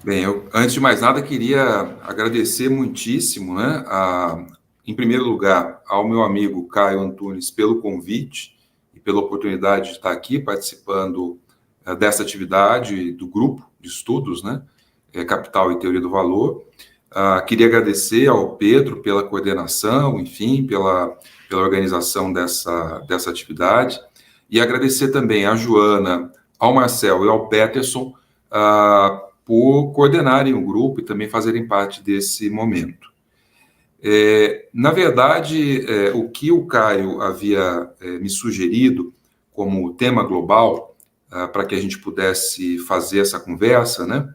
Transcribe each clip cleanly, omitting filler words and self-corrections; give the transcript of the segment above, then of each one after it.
Bem, eu, antes de mais nada, queria agradecer muitíssimo, né, em primeiro lugar, ao meu amigo Caio Antunes pelo convite e pela oportunidade de estar aqui participando dessa atividade do grupo de estudos, né, Capital e Teoria do Valor. Queria agradecer ao Pedro pela coordenação, enfim, pela organização dessa atividade, e agradecer também à Joana, ao Marcel e ao Peterson, por coordenarem o grupo e também fazerem parte desse momento. Na verdade, o que o Caio havia me sugerido como tema global, para que a gente pudesse fazer essa conversa, né,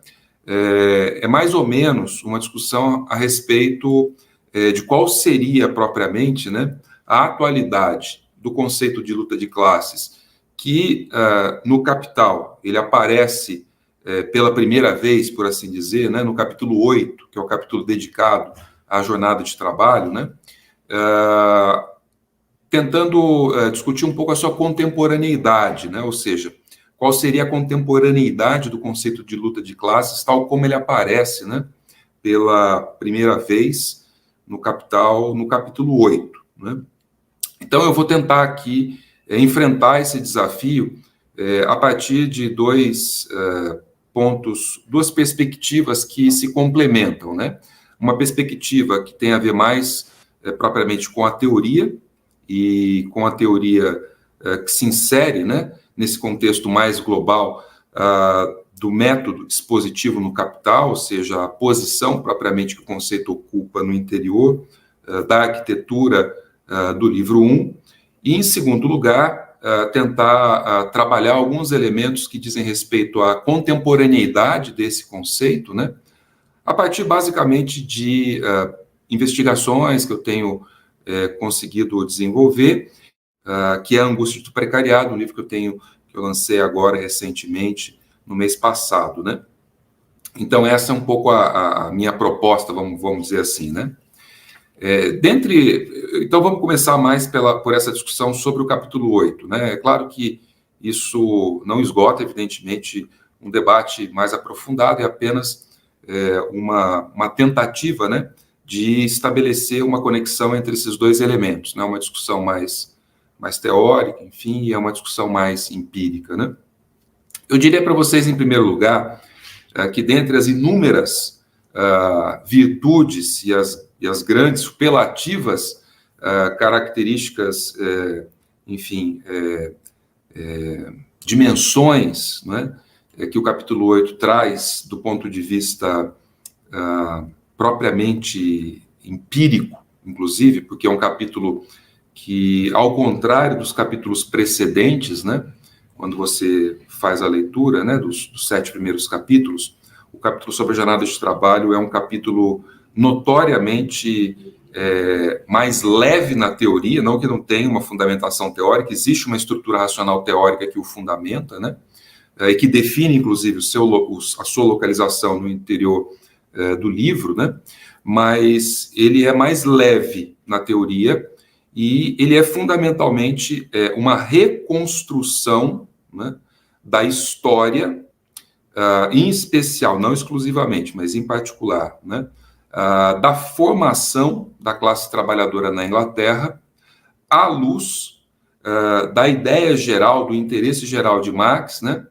é mais ou menos uma discussão a respeito de qual seria propriamente, né, a atualidade do conceito de luta de classes, que no Capital ele aparece pela primeira vez, por assim dizer, né, no capítulo 8, que é o capítulo dedicado à jornada de trabalho, né, tentando discutir um pouco a sua contemporaneidade, né, ou seja, qual seria a contemporaneidade do conceito de luta de classes, tal como ele aparece, né, pela primeira vez no Capital, no capítulo 8. Né? Então, eu vou tentar aqui enfrentar esse desafio a partir de dois pontos, duas perspectivas que se complementam, né? Uma perspectiva que tem a ver mais propriamente com a teoria, e com a teoria que se insere, né, nesse contexto mais global do método expositivo no Capital, ou seja, a posição propriamente que o conceito ocupa no interior da arquitetura do livro 1, e, em segundo lugar, tentar trabalhar alguns elementos que dizem respeito à contemporaneidade desse conceito, né, a partir, basicamente, de investigações que eu tenho conseguido desenvolver, que é a Angústia do Precariado, um livro que eu lancei agora recentemente, no mês passado, né? Então, essa é um pouco a minha proposta, vamos dizer assim, né? Então, vamos começar mais por essa discussão sobre o capítulo 8, né? É claro que isso não esgota, evidentemente, um debate mais aprofundado, é apenas uma tentativa, né, de estabelecer uma conexão entre esses dois elementos, né? Uma discussão mais teórica, enfim, e é uma discussão mais empírica, né? Eu diria para vocês, em primeiro lugar, que dentre as inúmeras virtudes e as grandes superlativas características, enfim, dimensões, né, que o capítulo 8 traz do ponto de vista propriamente empírico, inclusive, porque é um capítulo que, ao contrário dos capítulos precedentes, né, quando você faz a leitura, né, dos 7 primeiros capítulos, o capítulo sobre a jornada de trabalho é um capítulo notoriamente mais leve na teoria, não que não tenha uma fundamentação teórica, existe uma estrutura racional teórica que o fundamenta, né, e que define, inclusive, a sua localização no interior do livro, né, mas ele é mais leve na teoria, e ele é fundamentalmente uma reconstrução, né, da história, em especial, não exclusivamente, mas em particular, né, da formação da classe trabalhadora na Inglaterra, à luz da ideia geral, do interesse geral de Marx, né,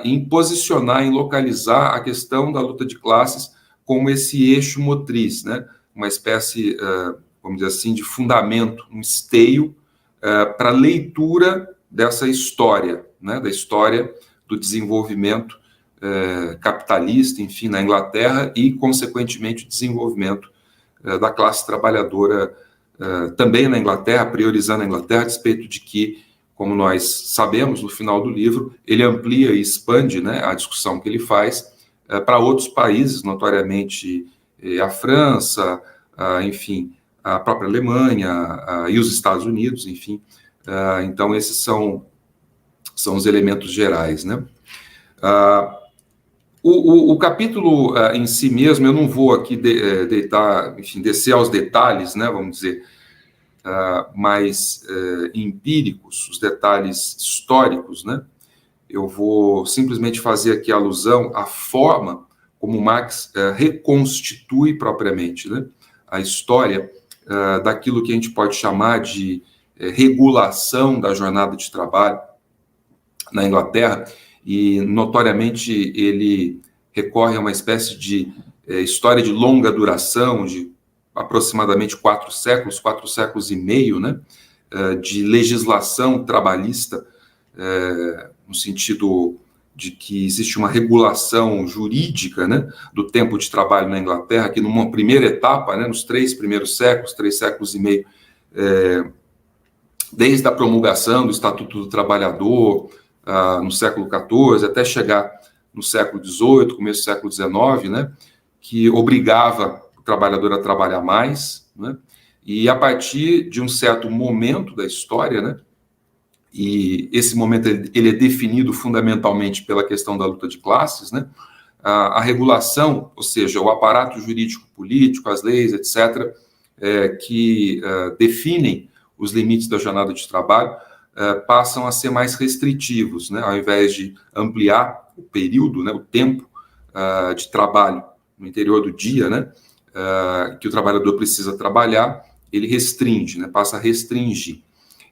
em posicionar, em localizar a questão da luta de classes como esse eixo motriz, né, uma espécie vamos dizer assim, de fundamento, um esteio para a leitura dessa história, né, da história do desenvolvimento capitalista, enfim, na Inglaterra e, consequentemente, o desenvolvimento da classe trabalhadora também na Inglaterra, priorizando a Inglaterra, a despeito de que, como nós sabemos, no final do livro, ele amplia e expande, né, a discussão que ele faz para outros países, notoriamente a França, enfim, a própria Alemanha e os Estados Unidos, enfim. Então, esses são os elementos gerais, né? O capítulo em si mesmo, eu não vou aqui descer aos detalhes, né, vamos dizer, mais empíricos, os detalhes históricos, né? Eu vou simplesmente fazer aqui alusão à forma como Marx reconstitui propriamente, né, a história daquilo que a gente pode chamar de regulação da jornada de trabalho na Inglaterra, e notoriamente ele recorre a uma espécie de história de longa duração, de aproximadamente 4 séculos e meio, né, de legislação trabalhista, no sentido de que existe uma regulação jurídica, né, do tempo de trabalho na Inglaterra, que numa primeira etapa, né, nos 3 séculos e meio, desde a promulgação do Estatuto do Trabalhador, no século XIV, até chegar no século XVIII, começo do século XIX, né, que obrigava o trabalhador a trabalhar mais, né, e a partir de um certo momento da história, né, e esse momento ele é definido fundamentalmente pela questão da luta de classes, né, a regulação, ou seja, o aparato jurídico-político, as leis, etc., que definem os limites da jornada de trabalho, passam a ser mais restritivos, né? Ao invés de ampliar o período, né, o tempo de trabalho no interior do dia, né, que o trabalhador precisa trabalhar, ele restringe, né, passa a restringir.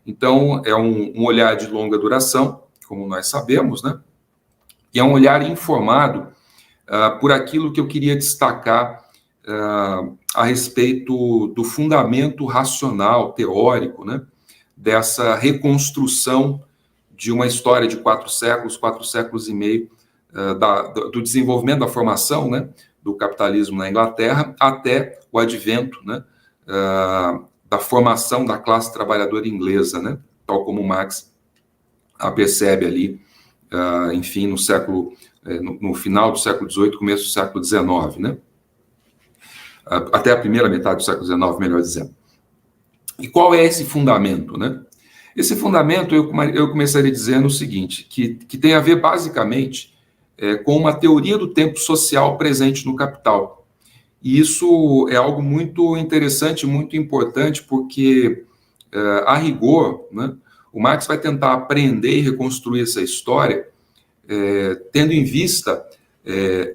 Então, é um olhar de longa duração, como nós sabemos, né, e é um olhar informado por aquilo que eu queria destacar a respeito do fundamento racional, teórico, né, dessa reconstrução de uma história de 4 séculos e meio, do desenvolvimento da formação, né, do capitalismo na Inglaterra até o advento, né, da formação da classe trabalhadora inglesa, né, tal como Marx a percebe ali, enfim, no final do século XVIII, começo do século XIX, né, até a primeira metade do século XIX, melhor dizendo. E qual é esse fundamento, né? Esse fundamento, eu começaria dizendo o seguinte, que tem a ver basicamente com uma teoria do tempo social presente no Capital. E isso é algo muito interessante, muito importante, porque, a rigor, né, o Marx vai tentar aprender e reconstruir essa história, tendo em vista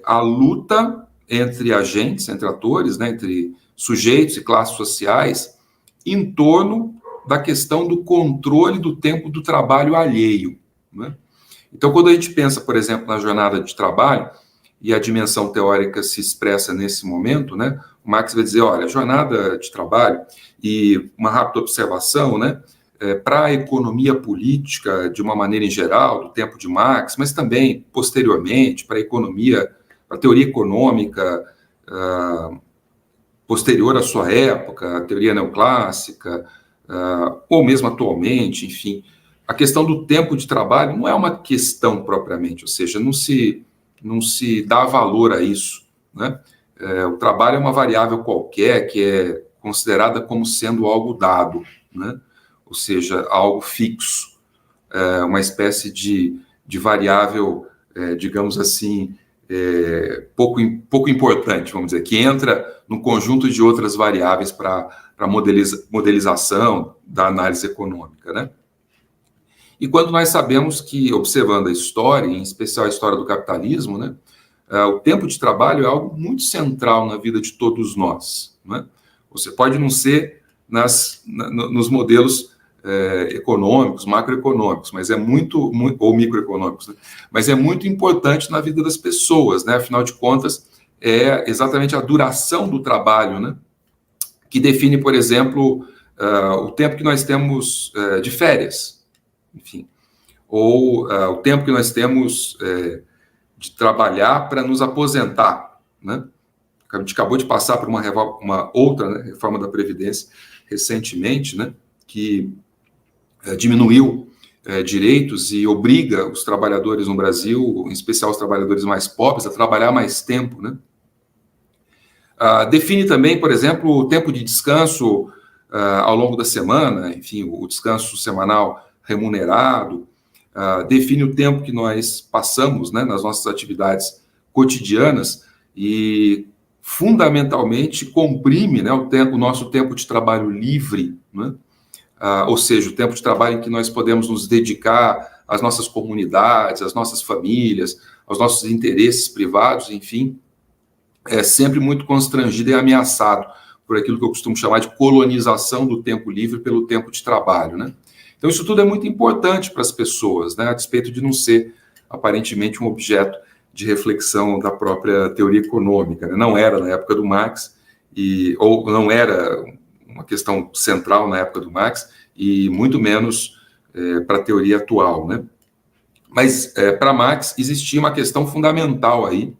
a luta entre agentes, entre atores, né, entre sujeitos e classes sociais, em torno da questão do controle do tempo do trabalho alheio, né? Então, quando a gente pensa, por exemplo, na jornada de trabalho, e a dimensão teórica se expressa nesse momento, né, o Marx vai dizer, olha, a jornada de trabalho, e uma rápida observação, né, para a economia política, de uma maneira em geral, do tempo de Marx, mas também, posteriormente, para a economia, para a teoria econômica, posterior à sua época, a teoria neoclássica, ou mesmo atualmente, enfim, a questão do tempo de trabalho não é uma questão propriamente, ou seja, não se dá valor a isso, né? O trabalho é uma variável qualquer que é considerada como sendo algo dado, né? Ou seja, algo fixo, uma espécie de variável, digamos assim, pouco importante, vamos dizer, que entra no conjunto de outras variáveis para modelização da análise econômica, né? E quando nós sabemos que, observando a história, em especial a história do capitalismo, né, o tempo de trabalho é algo muito central na vida de todos nós, né? Você pode não ser nos modelos econômicos, macroeconômicos, mas é muito ou microeconômicos, né? Mas é muito importante na vida das pessoas, né? Afinal de contas, é exatamente a duração do trabalho, né, que define, por exemplo, o tempo que nós temos de férias, enfim, ou o tempo que nós temos de trabalhar para nos aposentar, né? A gente acabou de passar por uma outra, né, reforma da Previdência recentemente, né, que diminuiu direitos e obriga os trabalhadores no Brasil, em especial os trabalhadores mais pobres, a trabalhar mais tempo, né? Define também, por exemplo, o tempo de descanso ao longo da semana, enfim, o descanso semanal remunerado, define o tempo que nós passamos, né, nas nossas atividades cotidianas e, fundamentalmente, comprime, né, o nosso tempo de trabalho livre, né? Ou seja, o tempo de trabalho em que nós podemos nos dedicar às nossas comunidades, às nossas famílias, aos nossos interesses privados, enfim, é sempre muito constrangido e ameaçado por aquilo que eu costumo chamar de colonização do tempo livre pelo tempo de trabalho, né? Então, isso tudo é muito importante para as pessoas, né? A despeito de não ser, aparentemente, um objeto de reflexão da própria teoria econômica, né? Não era na época do Marx, ou não era uma questão central na época do Marx, e muito menos para a teoria atual, né? Mas, para Marx, existia uma questão fundamental aí,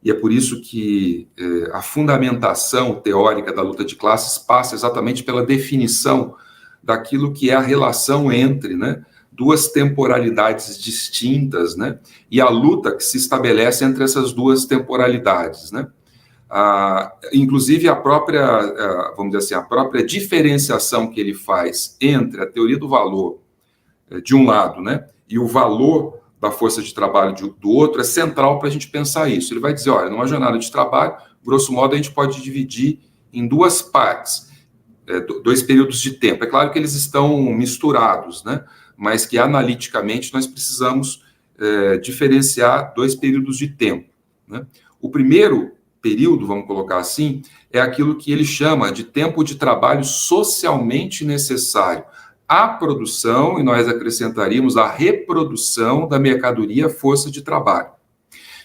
e é por isso que a fundamentação teórica da luta de classes passa exatamente pela definição daquilo que é a relação entre, né, duas temporalidades distintas, né, e a luta que se estabelece entre essas duas temporalidades, né. Inclusive a própria, vamos dizer assim, a própria diferenciação que ele faz entre a teoria do valor de um lado, né, e o valor da força de trabalho do outro é central para a gente pensar isso. Ele vai dizer, olha, numa jornada de trabalho, grosso modo, a gente pode dividir em duas partes, dois períodos de tempo. É claro que eles estão misturados, né? Mas que analiticamente nós precisamos diferenciar dois períodos de tempo, né? O primeiro período, vamos colocar assim, é aquilo que ele chama de tempo de trabalho socialmente necessário à produção, e nós acrescentaríamos a reprodução da mercadoria força de trabalho,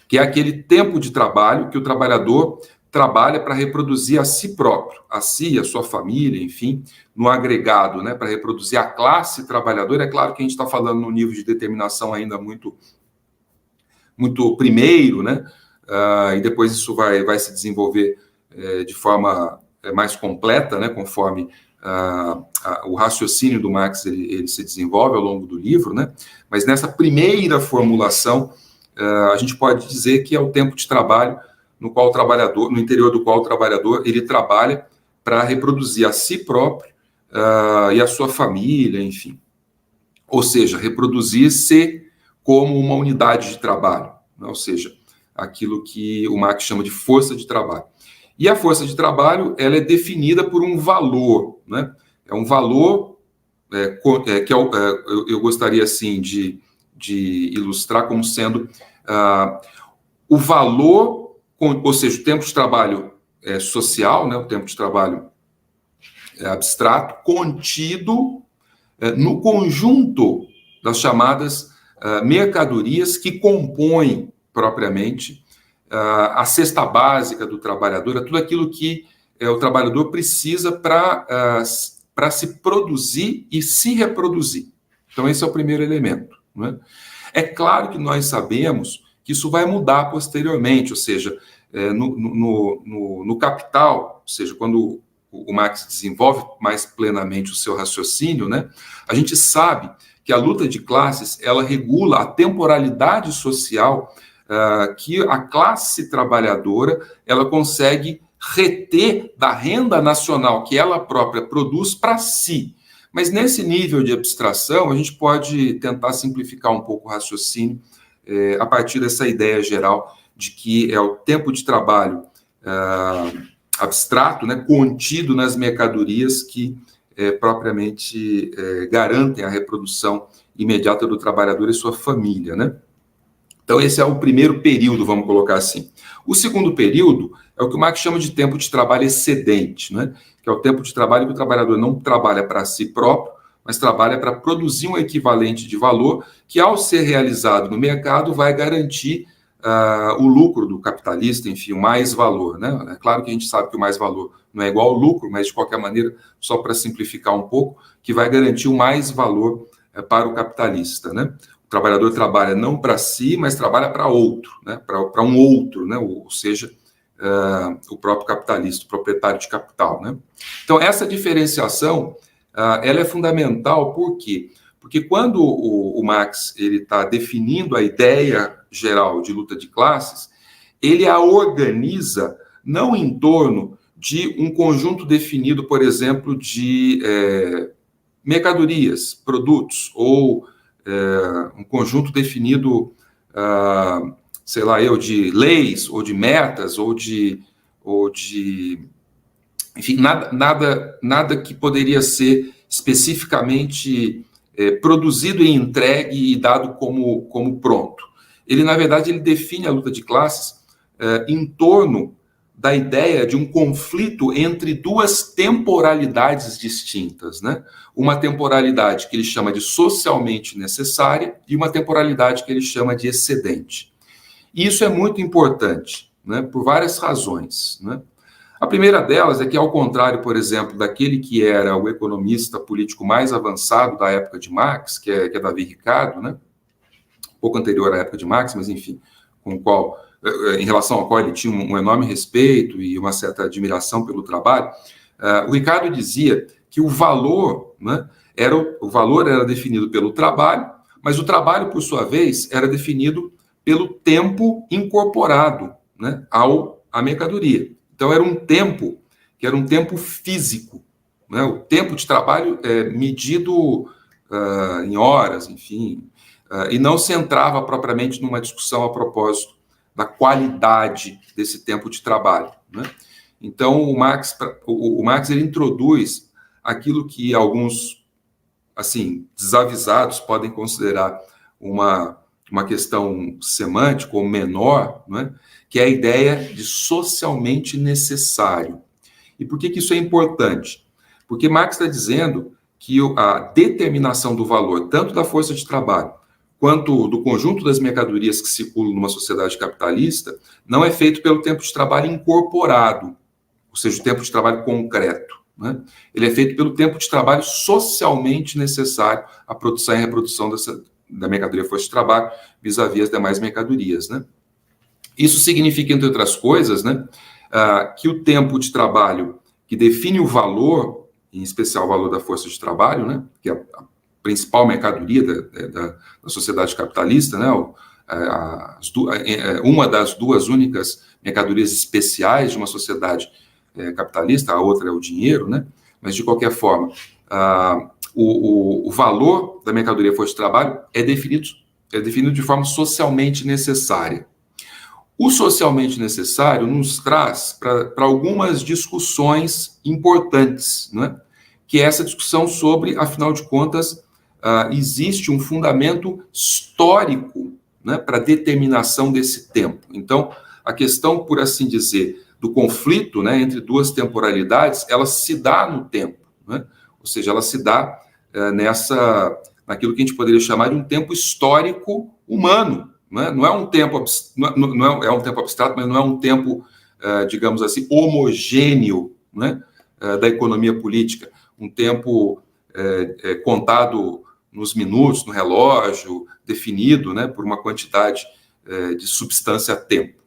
que é aquele tempo de trabalho que o trabalhador trabalha para reproduzir a si próprio, a si, a sua família, enfim, no agregado, né, para reproduzir a classe trabalhadora. É claro que a gente está falando num nível de determinação ainda muito primeiro, né, e depois isso vai se desenvolver de forma mais completa, né, conforme o raciocínio do Marx ele se desenvolve ao longo do livro, né? Mas nessa primeira formulação, a gente pode dizer que é o tempo de trabalho no qual o trabalhador, no interior do qual o trabalhador ele trabalha para reproduzir a si próprio e a sua família, enfim. Ou seja, reproduzir-se como uma unidade de trabalho, né? Ou seja, aquilo que o Marx chama de força de trabalho. E a força de trabalho, ela é definida por um valor, né? É um valor que eu gostaria, assim, de ilustrar como sendo o valor, ou seja, o tempo de trabalho social, né? O tempo de trabalho abstrato, contido no conjunto das chamadas mercadorias que compõem propriamente a cesta básica do trabalhador, é tudo aquilo que o trabalhador precisa para se produzir e se reproduzir. Então, esse é o primeiro elemento, né? É claro que nós sabemos que isso vai mudar posteriormente, ou seja, no Capital, ou seja, quando o Marx desenvolve mais plenamente o seu raciocínio, né, a gente sabe que a luta de classes, ela regula a temporalidade social que a classe trabalhadora ela consegue reter da renda nacional que ela própria produz para si. Mas nesse nível de abstração, a gente pode tentar simplificar um pouco o raciocínio a partir dessa ideia geral de que é o tempo de trabalho abstrato, né, contido nas mercadorias que propriamente garantem a reprodução imediata do trabalhador e sua família, né? Então, esse é o primeiro período, vamos colocar assim. O segundo período é o que o Marx chama de tempo de trabalho excedente, né? Que é o tempo de trabalho que o trabalhador não trabalha para si próprio, mas trabalha para produzir um equivalente de valor que, ao ser realizado no mercado, vai garantir o lucro do capitalista, enfim, o mais valor, né? É claro que a gente sabe que o mais valor não é igual ao lucro, mas, de qualquer maneira, só para simplificar um pouco, que vai garantir o mais valor para o capitalista, né? O trabalhador trabalha não para si, mas trabalha para outro, né? Para um outro, né? Ou seja, o próprio capitalista, o proprietário de capital, né? Então, essa diferenciação, ela é fundamental, por quê? Porque quando o Marx está definindo a ideia geral de luta de classes, ele a organiza não em torno de um conjunto definido, por exemplo, de mercadorias, produtos, ou um conjunto definido, sei lá eu, de leis, ou de metas, ou de enfim, nada que poderia ser especificamente produzido e entregue e dado como pronto. Ele, na verdade, ele define a luta de classes em torno da ideia de um conflito entre duas temporalidades distintas, né? Uma temporalidade que ele chama de socialmente necessária e uma temporalidade que ele chama de excedente. E isso é muito importante, né? Por várias razões, né? A primeira delas é que, ao contrário, por exemplo, daquele que era o economista político mais avançado da época de Marx, que é Davi Ricardo, né? Um pouco anterior à época de Marx, mas enfim, com o qual, em relação ao qual ele tinha um enorme respeito e uma certa admiração pelo trabalho, o Ricardo dizia que o valor, né, o valor era definido pelo trabalho, mas o trabalho, por sua vez, era definido pelo tempo incorporado, né, à mercadoria. Então, era um tempo que era um tempo físico, né? O tempo de trabalho é medido em horas, enfim, e não se entrava propriamente numa discussão a propósito da qualidade desse tempo de trabalho, né? Então, o Marx ele introduz aquilo que alguns, assim, desavisados podem considerar uma questão semântica ou menor, né? Que é a ideia de socialmente necessário. E por que isso é importante? Porque Marx está dizendo que a determinação do valor, tanto da força de trabalho, quanto do conjunto das mercadorias que circulam numa sociedade capitalista, não é feito pelo tempo de trabalho incorporado, ou seja, o tempo de trabalho concreto, né? Ele é feito pelo tempo de trabalho socialmente necessário à produção e reprodução da mercadoria força de trabalho vis-à-vis as demais mercadorias, né? Isso significa, entre outras coisas, né, que o tempo de trabalho que define o valor, em especial o valor da força de trabalho, né, que é a principal mercadoria da sociedade capitalista, né, uma das duas únicas mercadorias especiais de uma sociedade capitalista, a outra é o dinheiro, né, mas de qualquer forma, o valor da mercadoria força de trabalho é definido de forma socialmente necessária. O socialmente necessário nos traz para algumas discussões importantes, né? Que é essa discussão sobre, afinal de contas, existe um fundamento histórico, né, para a determinação desse tempo. Então, a questão, por assim dizer, do conflito, né, entre duas temporalidades, ela se dá no tempo, né? Ou seja, ela se dá naquilo que a gente poderia chamar de um tempo histórico humano. Não é um tempo, é um tempo abstrato, mas não é um tempo, digamos assim, homogêneo, né, da economia política, um tempo contado nos minutos, no relógio, definido, né, por uma quantidade de substância tempo.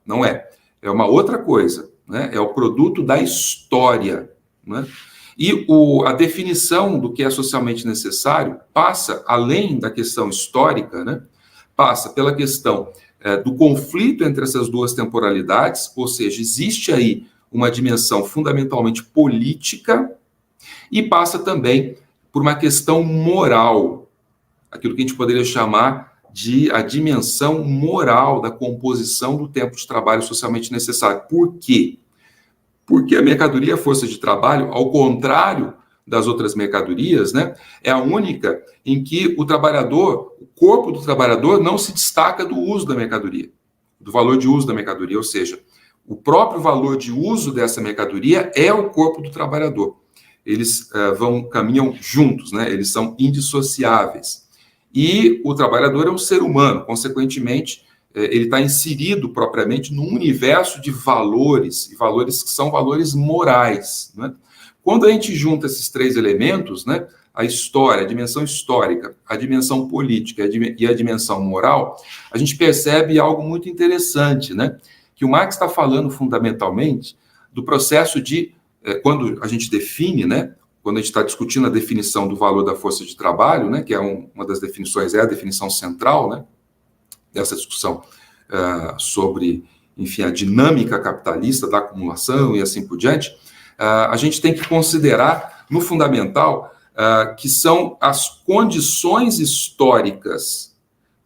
Não é. É uma outra coisa, né? É o produto da história, né? E a definição do que é socialmente necessário passa, além da questão histórica, né? Passa pela questão do conflito entre essas duas temporalidades, ou seja, existe aí uma dimensão fundamentalmente política, e passa também por uma questão moral, aquilo que a gente poderia chamar de a dimensão moral da composição do tempo de trabalho socialmente necessário. Por quê? Porque a mercadoria força de trabalho, ao contrário das outras mercadorias, né, é a única em que o corpo do trabalhador não se destaca do uso da mercadoria, do valor de uso da mercadoria, ou seja, o próprio valor de uso dessa mercadoria é o corpo do trabalhador. Eles caminham juntos, né, eles são indissociáveis. E o trabalhador é um ser humano, consequentemente, ele está inserido propriamente num universo de valores, e valores que são valores morais, né? Quando a gente junta esses três elementos, né, a história, a dimensão histórica, a dimensão política e a dimensão moral, a gente percebe algo muito interessante, né? Que o Marx está falando fundamentalmente do processo de, quando a gente define, né, quando a gente está discutindo a definição do valor da força de trabalho, né, que é uma das definições, é a definição central, né, dessa discussão sobre, enfim, a dinâmica capitalista da acumulação e assim por diante, a gente tem que considerar, no fundamental, que são as condições históricas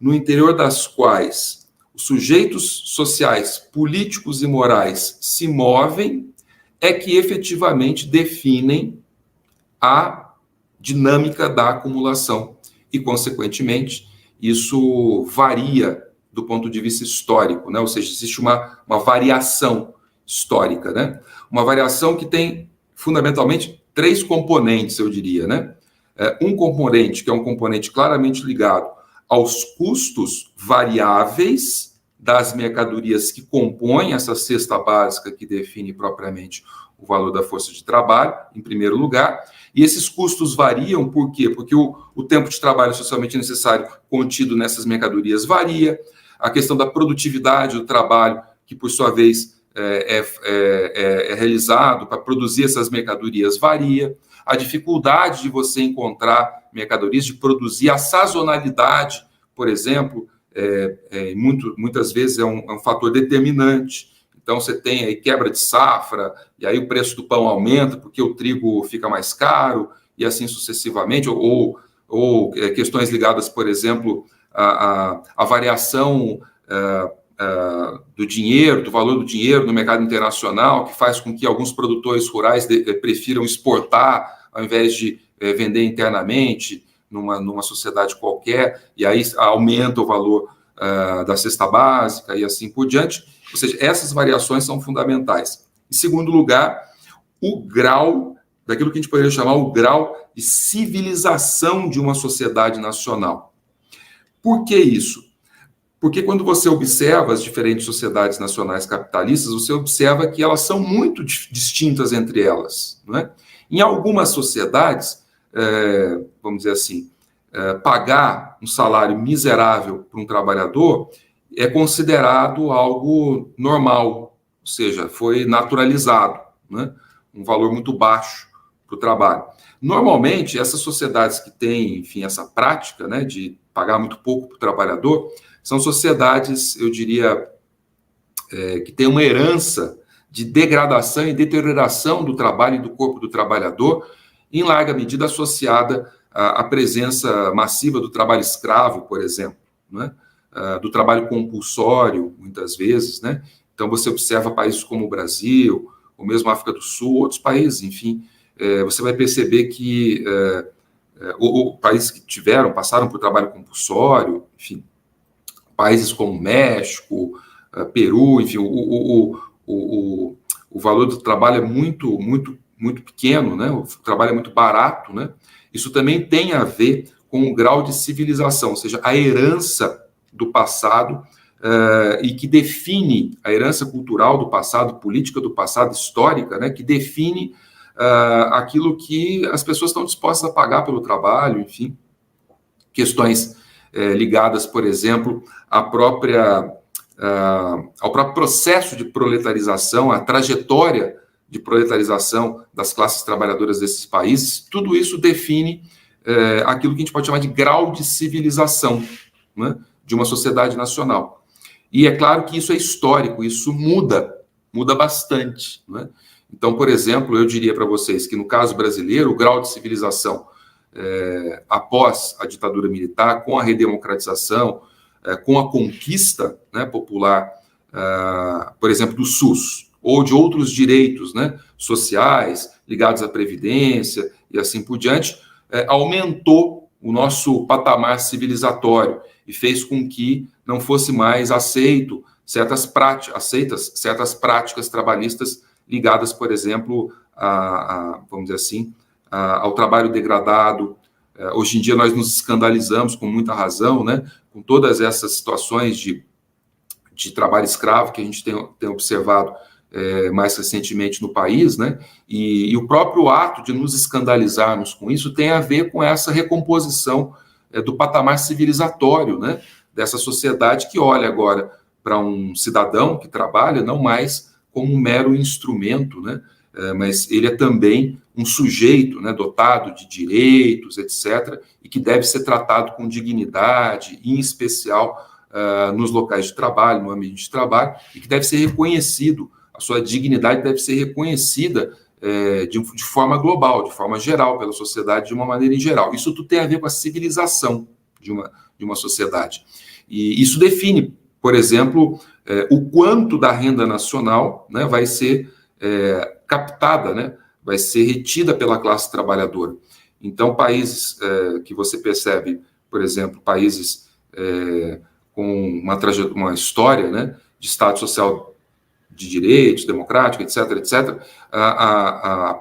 no interior das quais os sujeitos sociais, políticos e morais se movem, é que efetivamente definem a dinâmica da acumulação. E, consequentemente, isso varia do ponto de vista histórico, né? Ou seja, existe uma variação histórica, né? Uma variação que tem, fundamentalmente, 3 componentes, eu diria, né? Um componente, que é um componente claramente ligado aos custos variáveis das mercadorias que compõem essa cesta básica que define propriamente o valor da força de trabalho, em primeiro lugar. E esses custos variam por quê? Porque o tempo de trabalho socialmente necessário contido nessas mercadorias varia, a questão da produtividade do trabalho, que por sua vez é realizado para produzir essas mercadorias varia, a dificuldade de você encontrar mercadorias, de produzir a sazonalidade, por exemplo, muitas vezes é um fator determinante. Então, você tem aí quebra de safra, e aí o preço do pão aumenta porque o trigo fica mais caro, e assim sucessivamente, ou questões ligadas, por exemplo, à variação do dinheiro, do valor do dinheiro no mercado internacional, que faz com que alguns produtores rurais prefiram exportar ao invés de vender internamente numa sociedade qualquer, e aí aumenta o valor da cesta básica e assim por diante. Ou seja, essas variações são fundamentais. Em segundo lugar, o grau, daquilo que a gente poderia chamar o grau de civilização de uma sociedade nacional. Por que isso? Porque quando você observa as diferentes sociedades nacionais capitalistas, você observa que elas são muito distintas entre elas, não é? Em algumas sociedades, vamos dizer assim, pagar um salário miserável para um trabalhador é considerado algo normal, ou seja, foi naturalizado, né? Um valor muito baixo para o trabalho. Normalmente, essas sociedades que têm, enfim, essa prática, né, de pagar muito pouco para o trabalhador, são sociedades, eu diria, que têm uma herança de degradação e deterioração do trabalho e do corpo do trabalhador, em larga medida associada à presença massiva do trabalho escravo, por exemplo, né? Do trabalho compulsório, muitas vezes, né? Então, você observa países como o Brasil, ou mesmo a África do Sul, outros países, enfim, você vai perceber que países que passaram por trabalho compulsório, enfim, países como México, Peru, enfim, o valor do trabalho é muito, muito, muito pequeno, né? O trabalho é muito barato, né? Isso também tem a ver com o grau de civilização, ou seja, a herança do passado e que define a herança cultural do passado, política do passado, histórica, né? Que define aquilo que as pessoas estão dispostas a pagar pelo trabalho, enfim, questões ligadas, por exemplo, ao próprio processo de proletarização, à trajetória de proletarização das classes trabalhadoras desses países. Tudo isso define aquilo que a gente pode chamar de grau de civilização, né, de uma sociedade nacional. E é claro que isso é histórico, isso muda bastante, né? Então, por exemplo, eu diria para vocês que no caso brasileiro, o grau de civilização após a ditadura militar, com a redemocratização, com a conquista, né, popular, por exemplo, do SUS, ou de outros direitos, né, sociais, ligados à Previdência e assim por diante, aumentou o nosso patamar civilizatório e fez com que não fosse mais aceitas certas práticas trabalhistas ligadas, por exemplo, vamos dizer assim, ao trabalho degradado. Hoje em dia nós nos escandalizamos com muita razão, né, com todas essas situações de trabalho escravo que a gente tem observado mais recentemente no país, né, e o próprio ato de nos escandalizarmos com isso tem a ver com essa recomposição do patamar civilizatório, né, dessa sociedade que olha agora para um cidadão que trabalha não mais como um mero instrumento, né, mas ele é também um sujeito, né, dotado de direitos, etc., e que deve ser tratado com dignidade, em especial nos locais de trabalho, no ambiente de trabalho, e que deve ser reconhecido, a sua dignidade deve ser reconhecida de forma global, de forma geral, pela sociedade, de uma maneira em geral. Isso tudo tem a ver com a civilização de uma sociedade. E isso define, por exemplo, o quanto da renda nacional, né, vai ser captada, né, vai ser retida pela classe trabalhadora. Então, países que você percebe, por exemplo, países com uma história, né, de estado social de direitos, democrática, etc., etc., a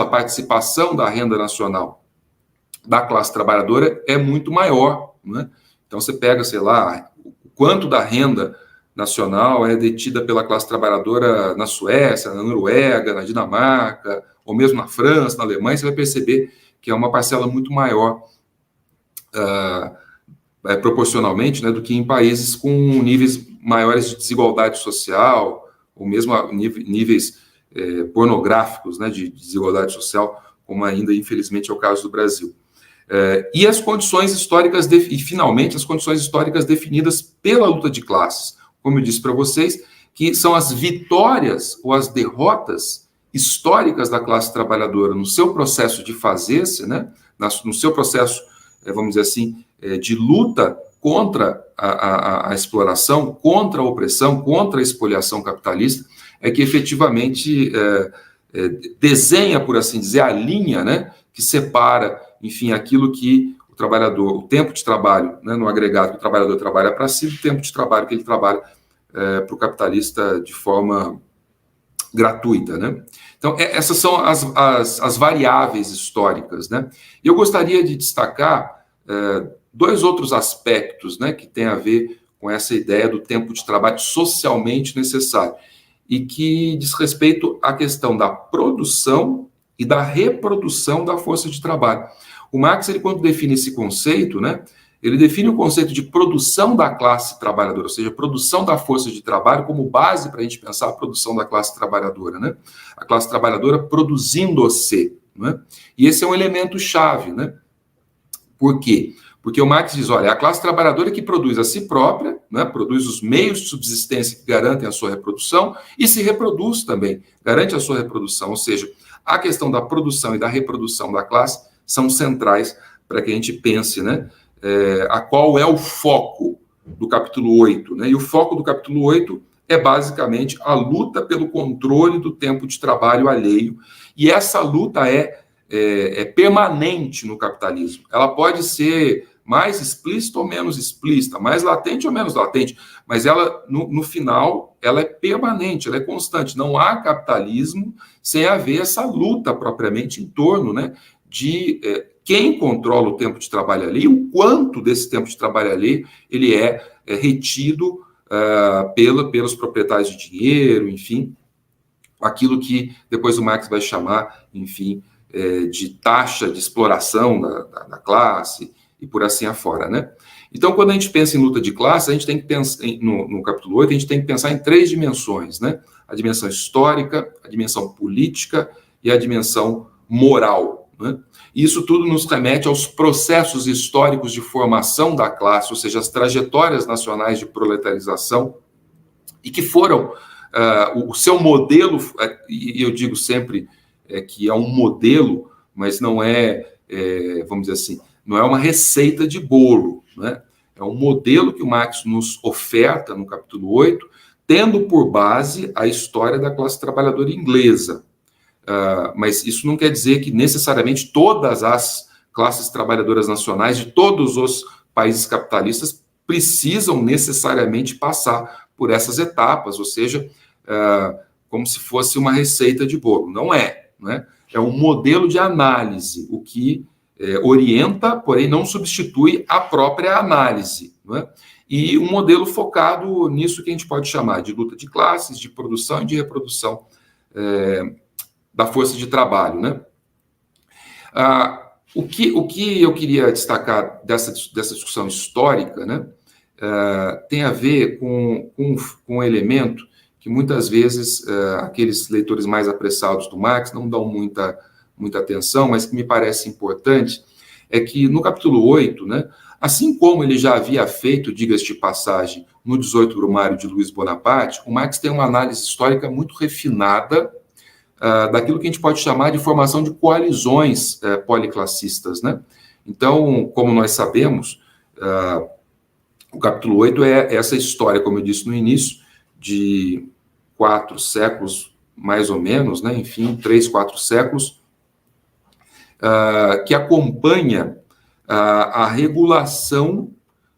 participação da renda nacional da classe trabalhadora é muito maior, né? Então, você pega, sei lá, o quanto da renda nacional é detida pela classe trabalhadora na Suécia, na Noruega, na Dinamarca, ou mesmo na França, na Alemanha, você vai perceber que é uma parcela muito maior proporcionalmente, né, do que em países com níveis maiores de desigualdade social, ou mesmo níveis pornográficos, né, de desigualdade social, como ainda, infelizmente, é o caso do Brasil. E as condições históricas, e finalmente, as condições históricas definidas pela luta de classes. Como eu disse para vocês, que são as vitórias ou as derrotas históricas da classe trabalhadora no seu processo de fazer-se, né, no seu processo, vamos dizer assim, de luta contra a exploração, contra a opressão, contra a expoliação capitalista, é que efetivamente desenha, por assim dizer, a linha, né, que separa, enfim, aquilo que o trabalhador, o tempo de trabalho, né, no agregado que o trabalhador trabalha para si, o tempo de trabalho que ele trabalha para o capitalista de forma gratuita, né? Então, essas são as variáveis históricas, né? E eu gostaria de destacar dois outros aspectos, né, que tem a ver com essa ideia do tempo de trabalho socialmente necessário e que diz respeito à questão da produção e da reprodução da força de trabalho. O Marx, ele, quando define esse conceito, né, ele define o conceito de produção da classe trabalhadora, ou seja, produção da força de trabalho como base para a gente pensar a produção da classe trabalhadora, né? A classe trabalhadora produzindo-se, né? E esse é um elemento chave, né? Por quê? Porque o Marx diz, olha, a classe trabalhadora que produz a si própria, né, produz os meios de subsistência que garantem a sua reprodução e se reproduz também, garante a sua reprodução, ou seja, a questão da produção e da reprodução da classe são centrais para que a gente pense, né, a qual é o foco do capítulo 8, né? E o foco do capítulo 8 é basicamente a luta pelo controle do tempo de trabalho alheio, e essa luta é permanente no capitalismo. Ela pode ser mais explícita ou menos explícita, mais latente ou menos latente, mas ela, no final, ela é permanente, ela é constante. Não há capitalismo sem haver essa luta propriamente em torno, né, de quem controla o tempo de trabalho ali, o quanto desse tempo de trabalho ali ele é retido pelos proprietários de dinheiro, enfim, aquilo que depois o Marx vai chamar, enfim, de taxa de exploração da classe e por assim afora, né? Então, quando a gente pensa em luta de classe, a gente tem que pensar, no capítulo 8, a gente tem que pensar em três dimensões, né? A dimensão histórica, a dimensão política e a dimensão moral, né? E isso tudo nos remete aos processos históricos de formação da classe, ou seja, as trajetórias nacionais de proletarização, e que foram o seu modelo, e eu digo sempre que é um modelo, mas não vamos dizer assim, não é uma receita de bolo, né? É um modelo que o Marx nos oferta no capítulo 8, tendo por base a história da classe trabalhadora inglesa. Mas isso não quer dizer que necessariamente todas as classes trabalhadoras nacionais de todos os países capitalistas precisam necessariamente passar por essas etapas, ou seja, como se fosse uma receita de bolo. Não é, né? É um modelo de análise, o que orienta, porém não substitui a própria análise, né? E um modelo focado nisso que a gente pode chamar de luta de classes, de produção e de reprodução da força de trabalho, né? O que eu queria destacar dessa discussão histórica, né, tem a ver com um elemento que muitas vezes aqueles leitores mais apressados do Marx não dão muita atenção, mas que me parece importante, é que no capítulo 8, né, assim como ele já havia feito, diga-se de passagem, no 18 Brumário de Luiz Bonaparte, o Marx tem uma análise histórica muito refinada daquilo que a gente pode chamar de formação de coalizões policlassistas, né? Então, como nós sabemos, o capítulo 8 é essa história, como eu disse no início, de 4 séculos, mais ou menos, né? Enfim, 3, 4 séculos, que acompanha a regulação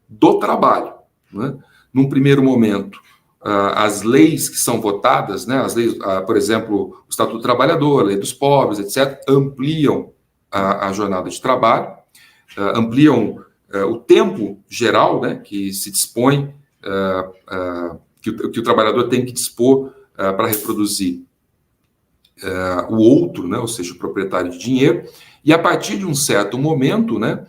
do trabalho, né? Num primeiro momento, as leis que são votadas, né, as leis, por exemplo, o Estatuto do Trabalhador, a Lei dos Pobres, etc., ampliam a jornada de trabalho, ampliam o tempo geral, né, que se dispõe, que o trabalhador tem que dispor para reproduzir o outro, né, ou seja, o proprietário de dinheiro, e a partir de um certo momento, né,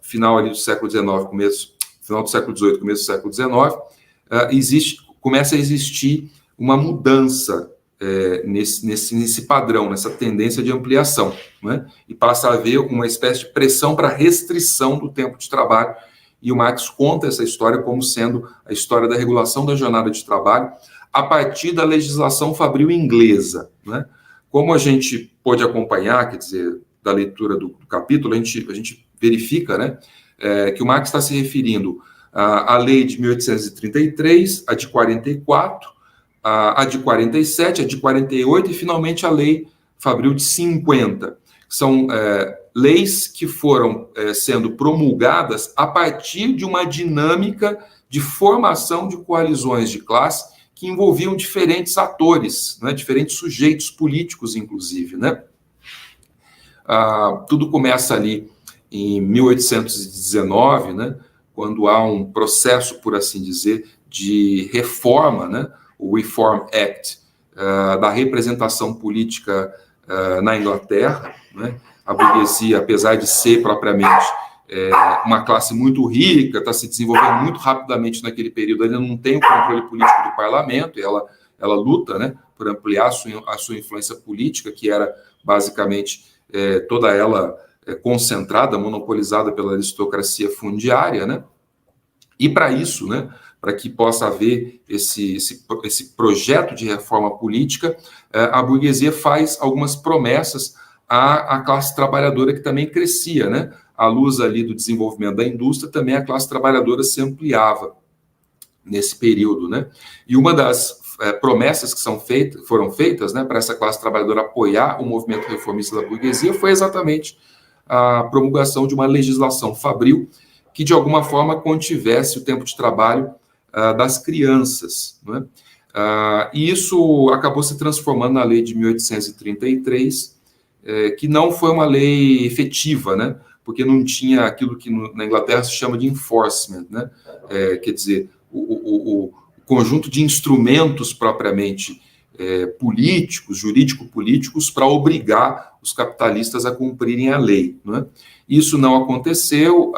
final ali do século XIX, final do século XVIII, começo do século XIX, começa a existir uma mudança nesse padrão, nessa tendência de ampliação, né? E passa a haver uma espécie de pressão para restrição do tempo de trabalho, e o Marx conta essa história como sendo a história da regulação da jornada de trabalho a partir da legislação fabril inglesa, né? Como a gente pôde acompanhar, quer dizer, da leitura do capítulo, a gente verifica, né, que o Marx está se referindo à lei de 1833, a de 44, a de 47, a de 48 e, finalmente, a lei fabril de 50. São leis que foram sendo promulgadas a partir de uma dinâmica de formação de coalizões de classe que envolviam diferentes atores, né, diferentes sujeitos políticos, inclusive, né? Tudo começa ali em 1819, né, quando há um processo, por assim dizer, de reforma, né, o Reform Act, da representação política na Inglaterra, né? A burguesia, apesar de ser propriamente uma classe muito rica, está se desenvolvendo muito rapidamente naquele período, ainda não tem o controle político do parlamento, e ela luta, né, por ampliar a sua influência política, que era basicamente toda ela concentrada, monopolizada pela aristocracia fundiária, né? E para isso, né, para que possa haver esse projeto de reforma política, a burguesia faz algumas promessas à classe trabalhadora, que também crescia, né? À luz ali do desenvolvimento da indústria, também a classe trabalhadora se ampliava nesse período, né? E uma das promessas que foram feitas, né, para essa classe trabalhadora apoiar o movimento reformista da burguesia foi exatamente a promulgação de uma legislação fabril que, de alguma forma, contivesse o tempo de trabalho das crianças, né? E isso acabou se transformando na lei de 1833, que não foi uma lei efetiva, né? Porque não tinha aquilo que na Inglaterra se chama de enforcement, né? Quer dizer, o conjunto de instrumentos propriamente políticos, jurídico-políticos, para obrigar os capitalistas a cumprirem a lei, né? Isso não aconteceu,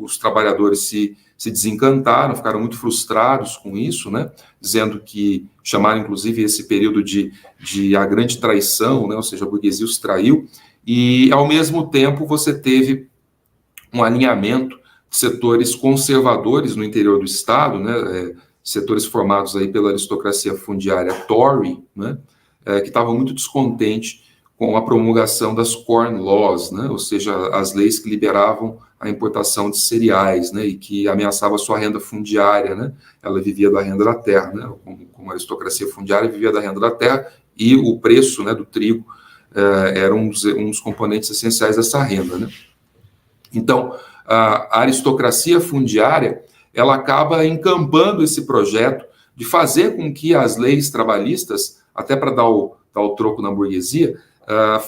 os trabalhadores se desencantaram, ficaram muito frustrados com isso, né? Dizendo que, chamaram inclusive esse período de a grande traição, né? Ou seja, a burguesia os traiu, e ao mesmo tempo você teve um alinhamento de setores conservadores no interior do Estado, né? Setores formados aí pela aristocracia fundiária Tory, né? Que estavam muito descontentes com a promulgação das Corn Laws, né? Ou seja, as leis que liberavam a importação de cereais, né? E que ameaçava a sua renda fundiária, né? Ela vivia da renda da terra, né? Como a aristocracia fundiária vivia da renda da terra, e o preço, né, do trigo era um dos componentes essenciais dessa renda, né? Então, a aristocracia fundiária, ela acaba encampando esse projeto de fazer com que as leis trabalhistas, até para dar o troco na burguesia,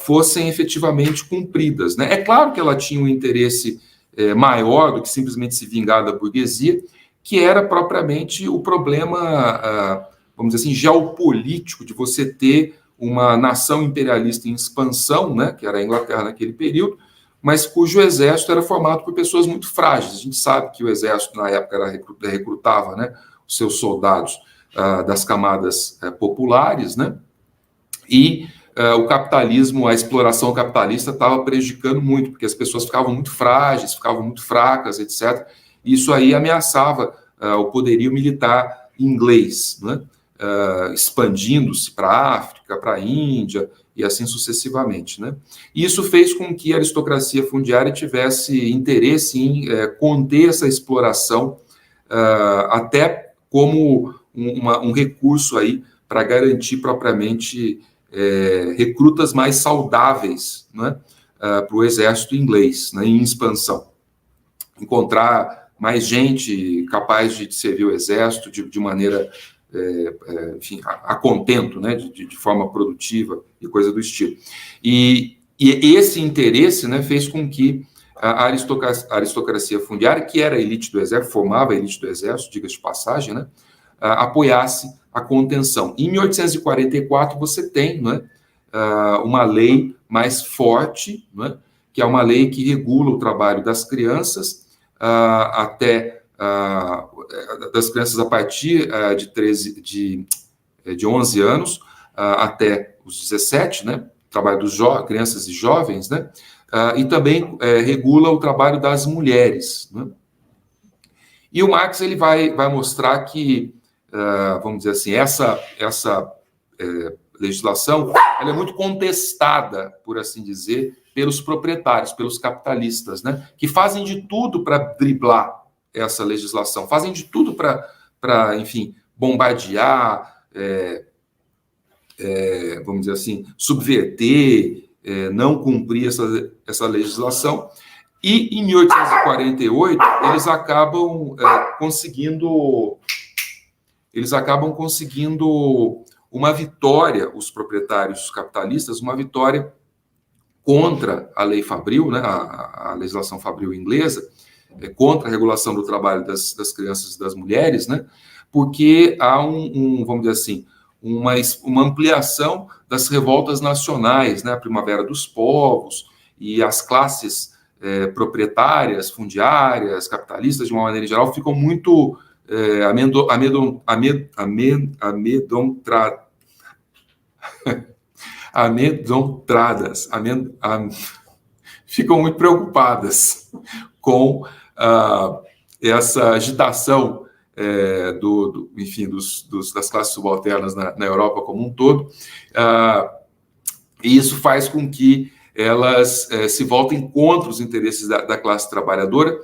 fossem efetivamente cumpridas, né? É claro que ela tinha um interesse maior do que simplesmente se vingar da burguesia, que era propriamente o problema, vamos dizer assim, geopolítico, de você ter uma nação imperialista em expansão, né, que era a Inglaterra naquele período, mas cujo exército era formado por pessoas muito frágeis. A gente sabe que o exército, na época, recrutava, né, os seus soldados das camadas populares, né, e o capitalismo, a exploração capitalista estava prejudicando muito, porque as pessoas ficavam muito frágeis, ficavam muito fracas, etc. E isso aí ameaçava o poderio militar inglês, né, expandindo-se para a África, para a Índia, e assim sucessivamente, né? Isso fez com que a aristocracia fundiária tivesse interesse em conter essa exploração, até como um recurso aí para garantir propriamente recrutas mais saudáveis, né, para o exército inglês, né, em expansão. Encontrar mais gente capaz de servir o exército de maneira, enfim, a contento, né, de forma produtiva e coisa do estilo. E esse interesse, né, fez com que a aristocracia fundiária, que era a elite do exército, formava a elite do exército, diga-se de passagem, né, apoiasse a contenção. Em 1844 você tem, né, uma lei mais forte, né, que é uma lei que regula o trabalho das crianças das crianças a partir de 11 anos até os 17, né, trabalho dos crianças e jovens, né, e também regula o trabalho das mulheres, né. E o Marx ele vai mostrar que, vamos dizer assim, essa legislação ela é muito contestada, por assim dizer, pelos proprietários, pelos capitalistas, né, que fazem de tudo para driblar essa legislação, fazem de tudo para, enfim, bombardear, vamos dizer assim, subverter, não cumprir essa legislação. E em 1848 eles acabam conseguindo uma vitória, os proprietários, os capitalistas, uma vitória contra a lei Fabril, né, a legislação Fabril inglesa, contra a regulação do trabalho das crianças e das mulheres, né, porque há vamos dizer assim, uma ampliação das revoltas nacionais, né, a Primavera dos Povos e as classes proprietárias, fundiárias, capitalistas, de uma maneira geral, ficam muito amedrontadas, ficam muito preocupadas com essa agitação enfim, das classes subalternas na Europa como um todo, e isso faz com que elas se voltem contra os interesses da classe trabalhadora.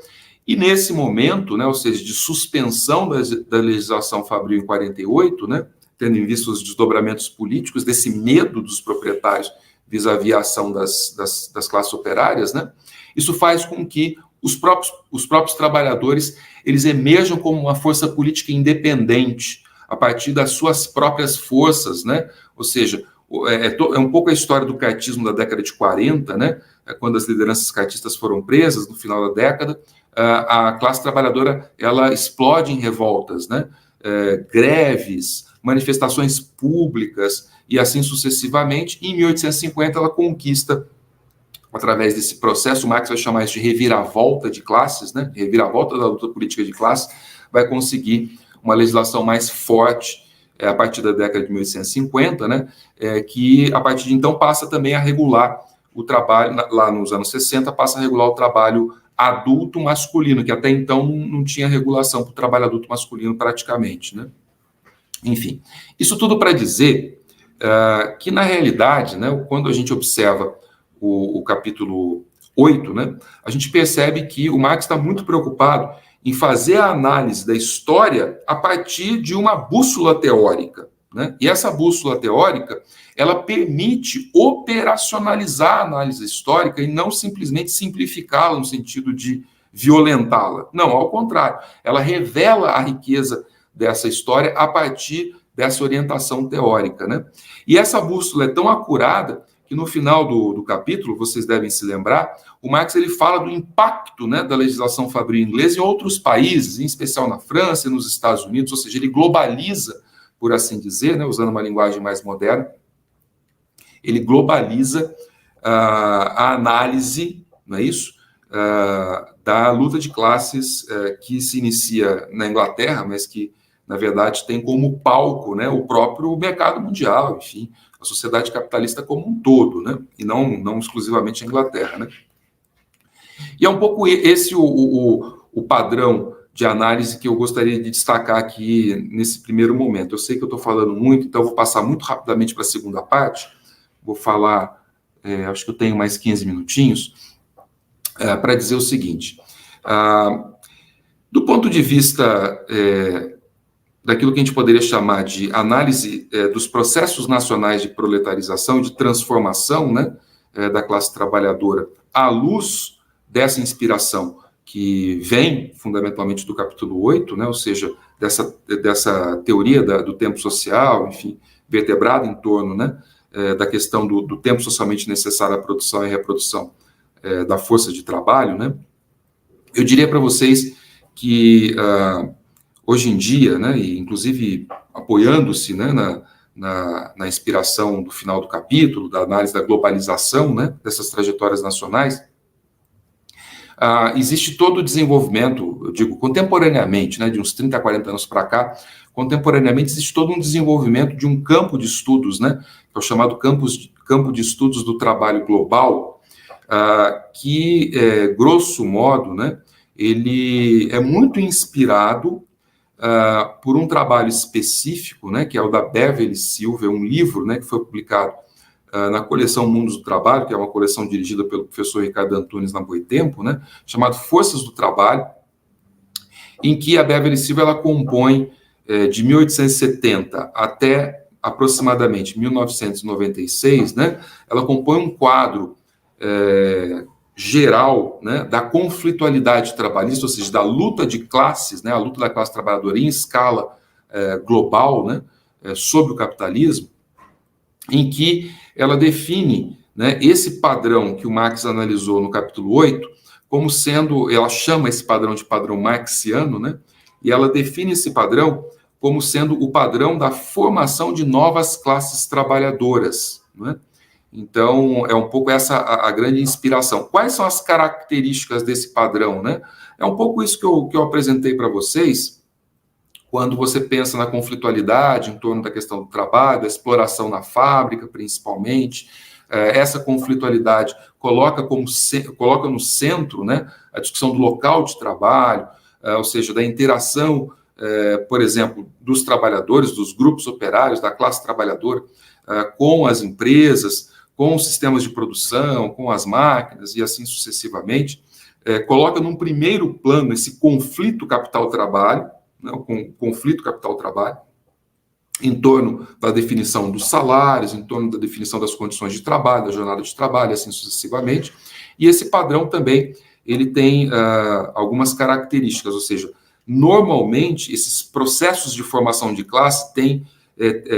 E nesse momento, né, ou seja, de suspensão da legislação Fabril em 48, né, tendo em vista os desdobramentos políticos, desse medo dos proprietários vis-à-vis a ação das classes operárias, né, isso faz com que os próprios trabalhadores eles emerjam como uma força política independente, a partir das suas próprias forças, né, ou seja, é um pouco a história do cartismo da década de 40, né, quando as lideranças cartistas foram presas no final da década, a classe trabalhadora ela explode em revoltas, né, greves, manifestações públicas e assim sucessivamente. E em 1850 ela conquista, através desse processo, Marx vai chamar isso de reviravolta de classes, né, reviravolta da luta política de classes, vai conseguir uma legislação mais forte a partir da década de 1850, né, que a partir de então passa também a regular o trabalho, lá nos anos 60, passa a regular o trabalho adulto masculino, que até então não tinha regulação para o trabalho adulto masculino praticamente, né. Enfim, isso tudo para dizer que, na realidade, né, quando a gente observa o capítulo 8, né, a gente percebe que o Marx está muito preocupado em fazer a análise da história a partir de uma bússola teórica, né? E essa bússola teórica, ela permite operacionalizar a análise histórica e não simplesmente simplificá-la no sentido de violentá-la. Não, ao contrário, ela revela a riqueza dessa história a partir dessa orientação teórica, né? E essa bússola é tão acurada que no final do capítulo, vocês devem se lembrar, o Marx ele fala do impacto, né, da legislação Fabril inglesa em outros países, em especial na França e nos Estados Unidos, ou seja, ele globaliza, por assim dizer, né, usando uma linguagem mais moderna, ele globaliza a análise, não é isso, da luta de classes que se inicia na Inglaterra, mas que, na verdade, tem como palco, né, o próprio mercado mundial, enfim, a sociedade capitalista como um todo, né, e não exclusivamente a Inglaterra, né. E é um pouco esse o padrão de análise que eu gostaria de destacar aqui nesse primeiro momento. Eu sei que eu estou falando muito, então eu vou passar muito rapidamente para a segunda parte, vou falar, acho que eu tenho mais 15 minutinhos, para dizer o seguinte, do ponto de vista daquilo que a gente poderia chamar de análise dos processos nacionais de proletarização, de transformação, né, da classe trabalhadora, à luz dessa inspiração que vem fundamentalmente do capítulo 8, né, ou seja, dessa teoria do tempo social, enfim, vertebrada em torno, né, da questão do tempo socialmente necessário à produção e reprodução da força de trabalho, né, eu diria para vocês que hoje em dia, né, e inclusive apoiando-se, né, na inspiração do final do capítulo, da análise da globalização, né, dessas trajetórias nacionais, existe todo o desenvolvimento, eu digo, contemporaneamente, né, de uns 30 a 40 anos para cá, contemporaneamente existe todo um desenvolvimento de um campo de estudos, né, que é o chamado campo de estudos do trabalho global, que, grosso modo, né, ele é muito inspirado por um trabalho específico, né, que é o da Beverly Silver, um livro, né, que foi publicado na coleção Mundos do Trabalho, que é uma coleção dirigida pelo professor Ricardo Antunes na Boitempo, né, chamado Forças do Trabalho, em que a Beverly Silver ela compõe de 1870 até aproximadamente 1996, né, ela compõe um quadro geral, né, da conflitualidade trabalhista, ou seja, da luta de classes, né, a luta da classe trabalhadora em escala global, né, sobre o capitalismo, em que ela define, né, esse padrão que o Marx analisou no capítulo 8, como sendo, ela chama esse padrão de padrão marxiano, né, e ela define esse padrão como sendo o padrão da formação de novas classes trabalhadoras, né? Então, é um pouco essa a grande inspiração. Quais são as características desse padrão, né? É um pouco isso que eu apresentei para vocês, quando você pensa na conflitualidade em torno da questão do trabalho, da exploração na fábrica, principalmente. Essa conflitualidade coloca no centro, né, a discussão do local de trabalho, ou seja, da interação, por exemplo, dos trabalhadores, dos grupos operários, da classe trabalhadora, com as empresas, com os sistemas de produção, com as máquinas e assim sucessivamente, coloca num primeiro plano esse conflito capital-trabalho, né, o conflito capital-trabalho, em torno da definição dos salários, em torno da definição das condições de trabalho, da jornada de trabalho, assim sucessivamente. E esse padrão também, ele tem algumas características, ou seja, normalmente esses processos de formação de classe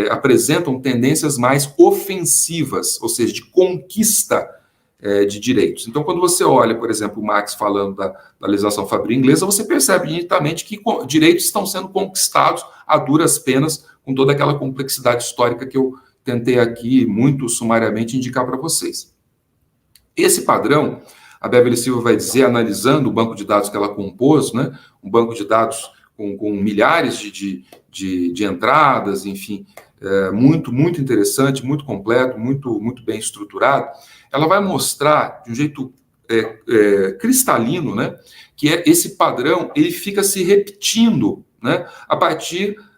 apresentam tendências mais ofensivas, ou seja, de conquista de direitos. Então, quando você olha, por exemplo, o Marx falando da legislação fabril inglesa, você percebe nitidamente que direitos estão sendo conquistados a duras penas, com toda aquela complexidade histórica que eu tentei aqui, muito sumariamente, indicar para vocês. Esse padrão, a Beverly Silver vai dizer, analisando o banco de dados que ela compôs, né, um banco de dados com milhares de entradas, enfim, muito, muito interessante, muito completo, muito bem estruturado, ela vai mostrar de um jeito cristalino, né, que esse padrão ele fica se repetindo, né,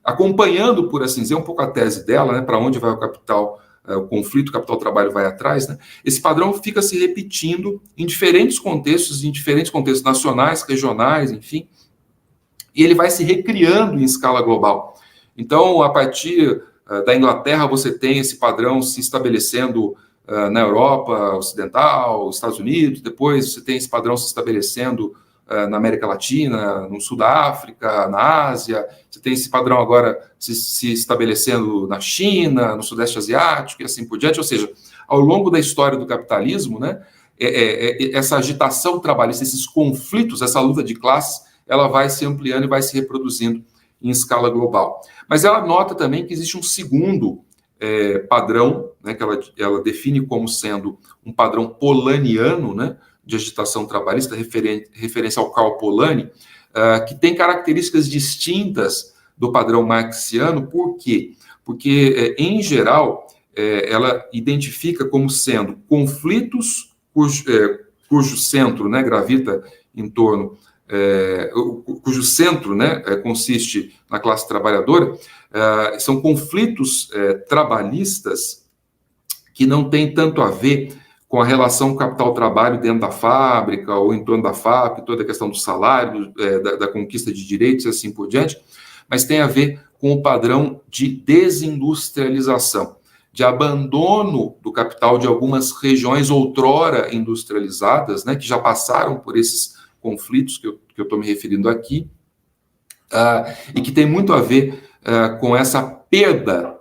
acompanhando, por assim dizer, um pouco a tese dela, né, para onde vai o capital, o conflito capital-trabalho vai atrás, né, esse padrão fica se repetindo em diferentes contextos nacionais, regionais, enfim, e ele vai se recriando em escala global. Então, a partir da Inglaterra, você tem esse padrão se estabelecendo na Europa Ocidental, Estados Unidos, depois você tem esse padrão se estabelecendo na América Latina, no Sul da África, na Ásia, você tem esse padrão agora se estabelecendo na China, no Sudeste Asiático e assim por diante, ou seja, ao longo da história do capitalismo, né, essa agitação trabalhista, esses conflitos, essa luta de classes, ela vai se ampliando e vai se reproduzindo em escala global. Mas ela nota também que existe um segundo padrão, né, que ela define como sendo um padrão polanniano, né, de agitação trabalhista, referência ao Karl Polanyi, que tem características distintas do padrão marxiano. Por quê? Porque, em geral, ela identifica como sendo conflitos cujo centro, né, gravita em torno, cujo centro, né, consiste na classe trabalhadora, são conflitos trabalhistas que não têm tanto a ver com a relação capital-trabalho dentro da fábrica ou em torno da fábrica, toda a questão do salário, da conquista de direitos e assim por diante, mas tem a ver com o padrão de desindustrialização, de abandono do capital de algumas regiões outrora industrializadas, né, que já passaram por esses conflitos que eu estou me referindo aqui, e que tem muito a ver com essa perda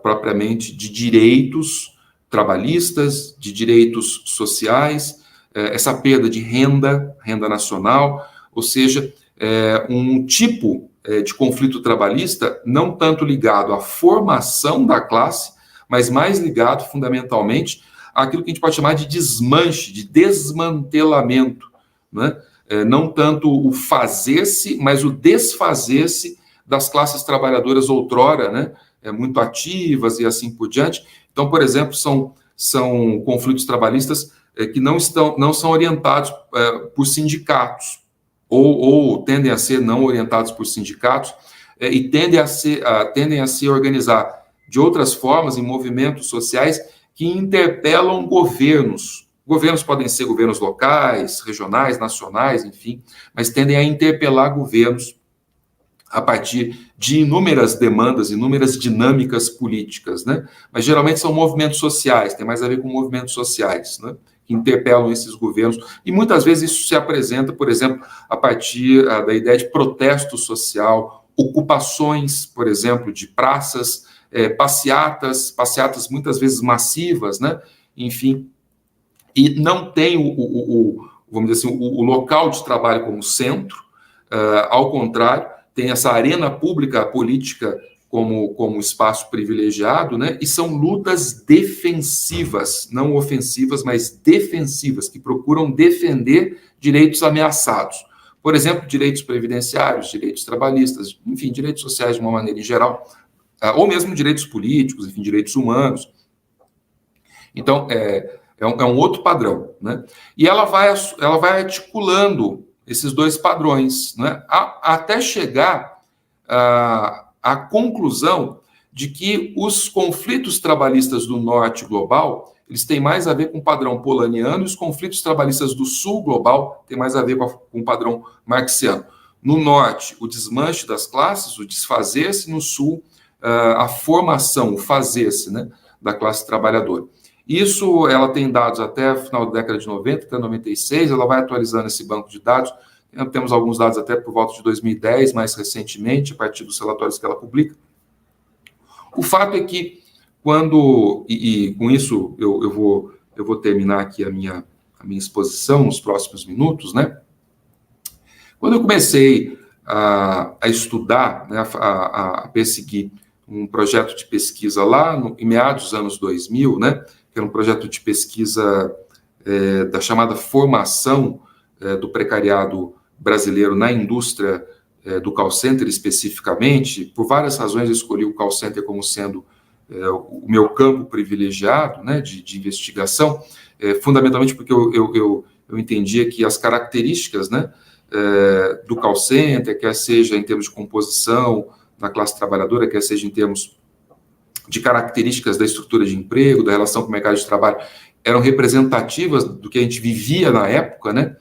propriamente de direitos trabalhistas, de direitos sociais, essa perda de renda nacional, ou seja, um tipo de conflito trabalhista não tanto ligado à formação da classe, mas mais ligado fundamentalmente àquilo que a gente pode chamar de desmanche, de desmantelamento, né? Não tanto o fazer-se, mas o desfazer-se das classes trabalhadoras outrora, né? Muito ativas e assim por diante. Então, por exemplo, são conflitos trabalhistas que não são orientados por sindicatos, ou tendem a ser não orientados por sindicatos, e tendem a se organizar de outras formas em movimentos sociais que interpelam governos. Governos podem ser governos locais, regionais, nacionais, enfim, mas tendem a interpelar governos a partir de inúmeras demandas, inúmeras dinâmicas políticas, né? Mas geralmente são movimentos sociais, tem mais a ver com movimentos sociais, né? Que interpelam esses governos, e muitas vezes isso se apresenta, por exemplo, a partir da ideia de protesto social, ocupações, por exemplo, de praças, passeatas muitas vezes massivas, né? Enfim, e não tem vamos dizer assim, o local de trabalho como centro, ao contrário, tem essa arena pública política como espaço privilegiado, né? E são lutas defensivas, não ofensivas, mas defensivas, que procuram defender direitos ameaçados. Por exemplo, direitos previdenciários, direitos trabalhistas, enfim, direitos sociais de uma maneira em geral, ou mesmo direitos políticos, enfim, direitos humanos. Então, é um outro padrão, né? E ela vai articulando esses dois padrões, né? Até chegar à conclusão de que os conflitos trabalhistas do norte global, eles têm mais a ver com o padrão polanyiano, e os conflitos trabalhistas do sul global têm mais a ver com o padrão marxiano. No norte, o desmanche das classes, o desfazer-se; no sul, a formação, o fazer-se, né, da classe trabalhadora. Isso, ela tem dados até o final da década de 90, até 96, ela vai atualizando esse banco de dados. Temos alguns dados até por volta de 2010, mais recentemente, a partir dos relatórios que ela publica. O fato é que, e com isso eu vou terminar aqui a minha exposição nos próximos minutos, né? Quando eu comecei a estudar, né, a perseguir um projeto de pesquisa lá em meados dos anos 2000, né, que era um projeto de pesquisa da chamada formação do precariado brasileiro na indústria do call center especificamente. Por várias razões eu escolhi o call center como sendo o meu campo privilegiado, né, de investigação, fundamentalmente porque eu entendia que as características, né, do call center, quer seja em termos de composição da classe trabalhadora, quer seja em termos de características da estrutura de emprego, da relação com o mercado de trabalho, eram representativas do que a gente vivia na época, né?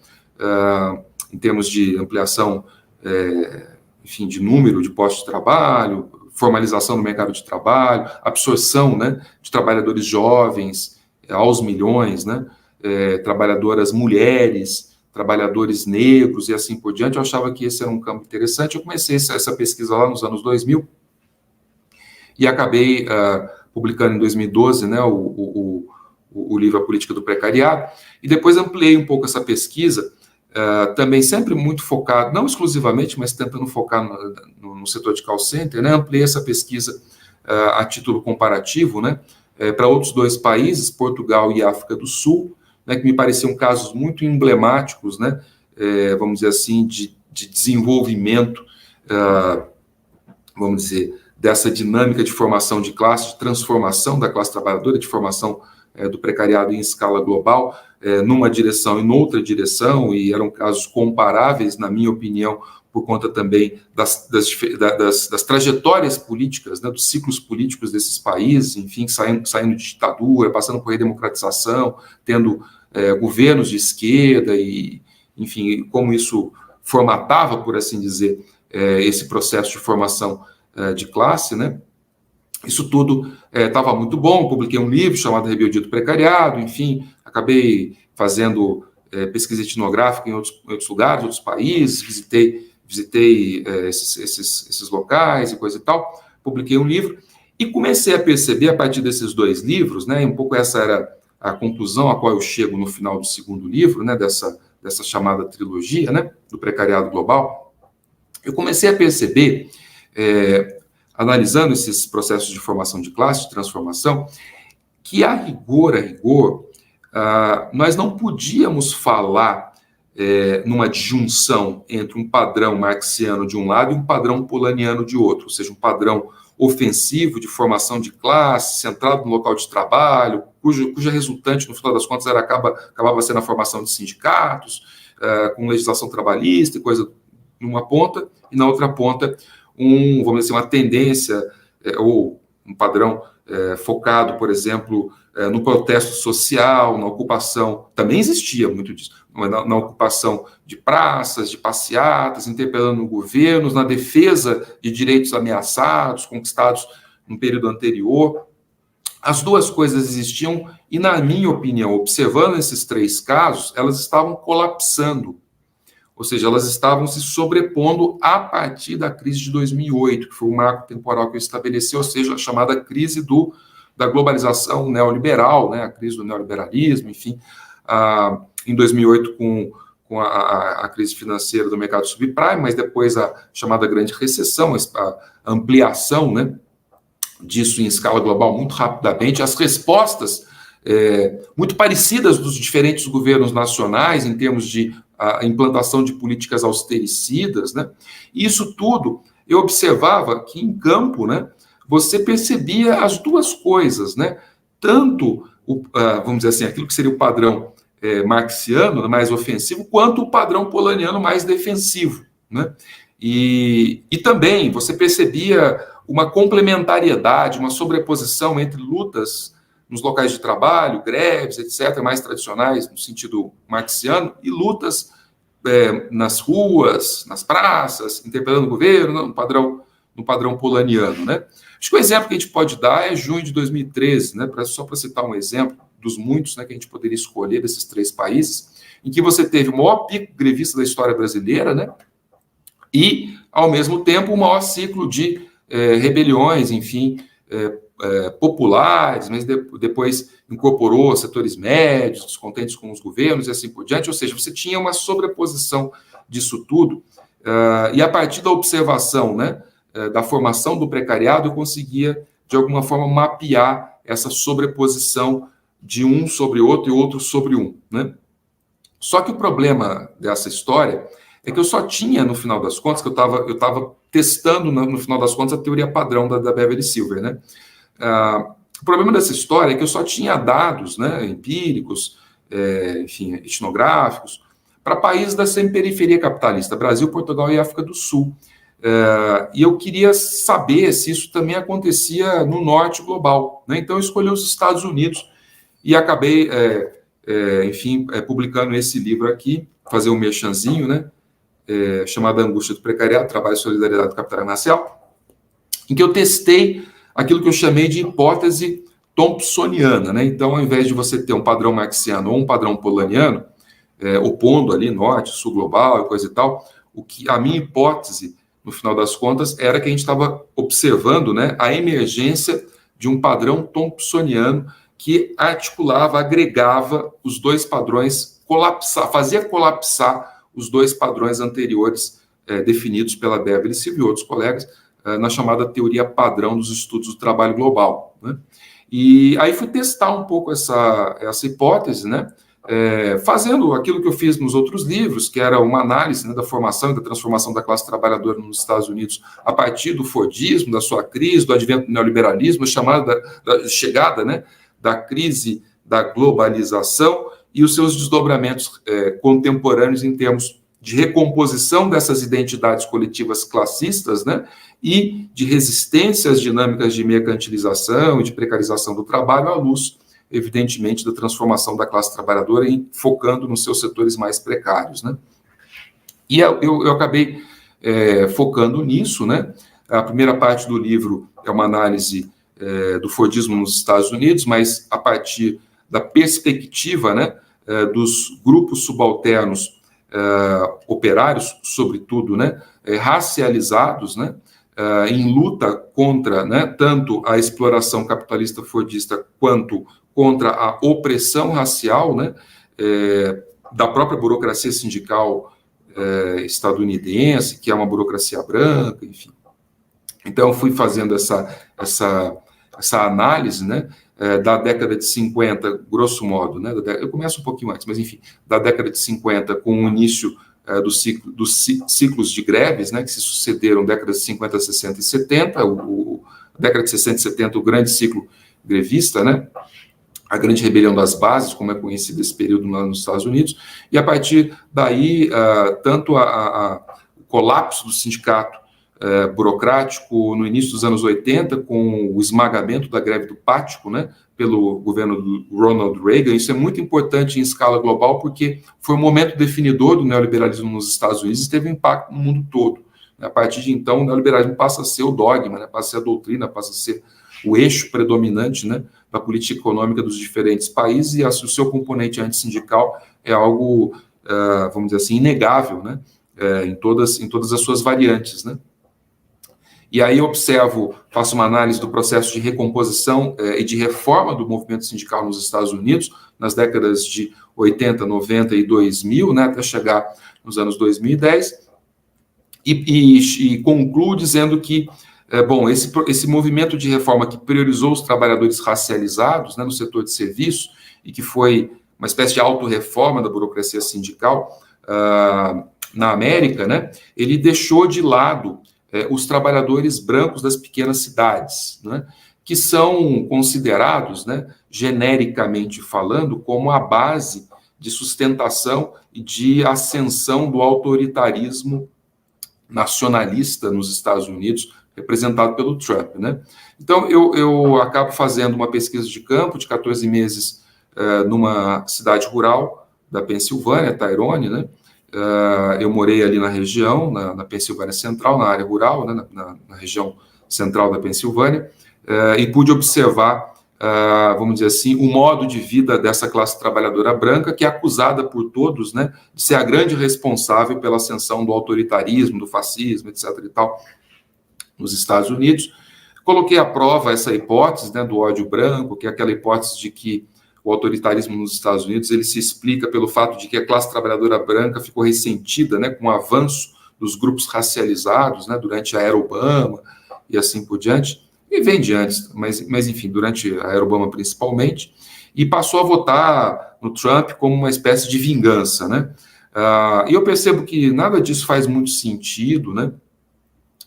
Em termos de ampliação, enfim, de número de postos de trabalho, formalização do mercado de trabalho, absorção, né, de trabalhadores jovens aos milhões, né? Trabalhadoras mulheres, trabalhadores negros e assim por diante. Eu achava que esse era um campo interessante. Eu comecei essa pesquisa lá nos anos 2000 e acabei publicando em 2012, né, o livro A Política do Precariado, e depois ampliei um pouco essa pesquisa, também sempre muito focado, não exclusivamente, mas tentando focar no setor de call center, né? Ampliei essa pesquisa a título comparativo, né, para outros dois países, Portugal e África do Sul, né, que me pareciam casos muito emblemáticos, né, vamos dizer assim, de desenvolvimento, vamos dizer, dessa dinâmica de formação de classe, de transformação da classe trabalhadora, de formação do precariado em escala global, numa direção e noutra direção, e eram casos comparáveis, na minha opinião, por conta também das trajetórias políticas, né, dos ciclos políticos desses países, enfim, saindo de ditadura, passando por redemocratização, tendo governos de esquerda, e, enfim, como isso formatava, por assim dizer, esse processo de formação de classe, né? Isso tudo estava muito bom. Publiquei um livro chamado Rebeldia do Precariado, enfim, acabei fazendo pesquisa etnográfica em outros lugares, outros países, visitei esses locais e coisa e tal, publiquei um livro e comecei a perceber, a partir desses 2 livros, né, um pouco essa era a conclusão a qual eu chego no final do 2º livro, né, dessa chamada trilogia, né, do precariado global, eu comecei a perceber, analisando esses processos de formação de classe, de transformação, que a rigor, nós não podíamos falar numa disjunção entre um padrão marxiano de um lado e um padrão polanyiano de outro, ou seja, um padrão ofensivo de formação de classe, centrado no local de trabalho, cuja resultante, no final das contas, acabava sendo a formação de sindicatos, com legislação trabalhista e coisa numa ponta, e na outra ponta, vamos dizer, uma tendência ou um padrão focado, por exemplo, no protesto social, na ocupação, também existia muito disso, na ocupação de praças, de passeatas, interpelando governos, na defesa de direitos ameaçados, conquistados no período anterior. As 2 coisas existiam e, na minha opinião, observando esses 3 casos, elas estavam colapsando, ou seja, elas estavam se sobrepondo a partir da crise de 2008, que foi o marco temporal que eu estabeleci, ou seja, a chamada crise da globalização neoliberal, né, a crise do neoliberalismo, enfim, em 2008 com a crise financeira do mercado subprime, mas depois a chamada grande recessão, a ampliação, né, disso em escala global muito rapidamente, as respostas muito parecidas dos diferentes governos nacionais em termos de implantação de políticas austericidas, né, e isso tudo eu observava que em campo, né, você percebia as 2 coisas, né, tanto, vamos dizer assim, aquilo que seria o padrão marxiano, mais ofensivo, quanto o padrão polanyiano mais defensivo, né? E também você percebia uma complementariedade, uma sobreposição entre lutas nos locais de trabalho, greves, etc., mais tradicionais no sentido marxiano, e lutas nas ruas, nas praças, interpelando o governo, no padrão polanyiano, né? Acho que o exemplo que a gente pode dar é junho de 2013, né? Só para citar um exemplo dos muitos, né, que a gente poderia escolher desses 3 países, em que você teve o maior pico grevista da história brasileira, né? E, ao mesmo tempo, o maior ciclo de rebeliões, enfim, populares, mas depois incorporou setores médios, descontentes com os governos e assim por diante, ou seja, você tinha uma sobreposição disso tudo, e a partir da observação, né, da formação do precariado, eu conseguia, de alguma forma, mapear essa sobreposição de um sobre outro e outro sobre um, né? Só que o problema dessa história é que eu só tinha, no final das contas, que eu estava testando, no final das contas, a teoria padrão da Beverly Silver, né? O problema dessa história é que eu só tinha dados, né, empíricos, enfim, etnográficos, para países da semi-periferia capitalista, Brasil, Portugal e África do Sul. E eu queria saber se isso também acontecia no norte global, né? Então eu escolhi os Estados Unidos e acabei, enfim, publicando esse livro aqui, fazer um merchanzinho, né? Chamado Angústia do Precariado, Trabalho, Solidariedade e Capital Racial, em que eu testei aquilo que eu chamei de hipótese thompsoniana, né? Então, ao invés de você ter um padrão marxiano ou um padrão polanyiano, opondo ali norte, sul global e coisa e tal, a minha hipótese, no final das contas, era que a gente estava observando, né, a emergência de um padrão thompsoniano que articulava, agregava os 2 padrões, fazia colapsar os 2 padrões anteriores definidos pela Beverly Silver e outros colegas na chamada teoria padrão dos estudos do trabalho global, né? E aí fui testar um pouco essa hipótese, né? Fazendo aquilo que eu fiz nos outros livros, que era uma análise, né, da formação e da transformação da classe trabalhadora nos Estados Unidos a partir do Fordismo, da sua crise, do advento do neoliberalismo, chamada da chegada, né, da crise da globalização e os seus desdobramentos contemporâneos em termos de recomposição dessas identidades coletivas classistas, né, e de resistência às dinâmicas de mercantilização e de precarização do trabalho à luz, evidentemente, da transformação da classe trabalhadora e focando nos seus setores mais precários, né. E eu acabei focando nisso, né. A primeira parte do livro é uma análise do Fordismo nos Estados Unidos, mas a partir da perspectiva, né, dos grupos subalternos operários, sobretudo, né, racializados, né, em luta contra, né, tanto a exploração capitalista fordista quanto contra a opressão racial, né, da própria burocracia sindical estadunidense, que é uma burocracia branca, enfim. Então, eu fui fazendo essa análise, né, da década de 50, grosso modo, né, eu começo um pouquinho antes, mas enfim, da década de 50, com o início dos ciclos de greves, né, que se sucederam décadas de 50, 60 e 70, década de 60 e 70, o grande ciclo grevista, né, a grande rebelião das bases, como é conhecido esse período lá nos Estados Unidos, e a partir daí, tanto o colapso do sindicato burocrático no início dos anos 80, com o esmagamento da greve do Pático, né, pelo governo do Ronald Reagan. Isso é muito importante em escala global, porque foi o momento definidor do neoliberalismo nos Estados Unidos e teve um impacto no mundo todo. A partir de então, o neoliberalismo passa a ser o dogma, né, passa a ser a doutrina, passa a ser o eixo predominante, né, da política econômica dos diferentes países, e o seu componente antissindical é algo, vamos dizer assim, inegável, né, em todas as suas variantes, né. E aí eu faço uma análise do processo de recomposição e de reforma do movimento sindical nos Estados Unidos, nas décadas de 80, 90 e 2000, né, até chegar nos anos 2010, e concluo dizendo que, bom, esse movimento de reforma que priorizou os trabalhadores racializados, né, no setor de serviço, e que foi uma espécie de autorreforma da burocracia sindical na América, né, ele deixou de lado os trabalhadores brancos das pequenas cidades, né, que são considerados, né, genericamente falando, como a base de sustentação e de ascensão do autoritarismo nacionalista nos Estados Unidos, representado pelo Trump, né? Então, eu acabo fazendo uma pesquisa de campo de 14 meses numa cidade rural da Pensilvânia, Tyrone, né? Eu morei ali na região, na Pensilvânia Central, na área rural, né, na região central da Pensilvânia, e pude observar, vamos dizer assim, o modo de vida dessa classe trabalhadora branca, que é acusada por todos, né, de ser a grande responsável pela ascensão do autoritarismo, do fascismo, etc. e tal, nos Estados Unidos. Coloquei à prova essa hipótese, né, do ódio branco, que é aquela hipótese de que o autoritarismo nos Estados Unidos ele se explica pelo fato de que a classe trabalhadora branca ficou ressentida, né, com o avanço dos grupos racializados, né, durante a era Obama e assim por diante, e vem de antes, mas enfim, durante a era Obama principalmente, e passou a votar no Trump como uma espécie de vingança, né? E eu percebo que nada disso faz muito sentido, né?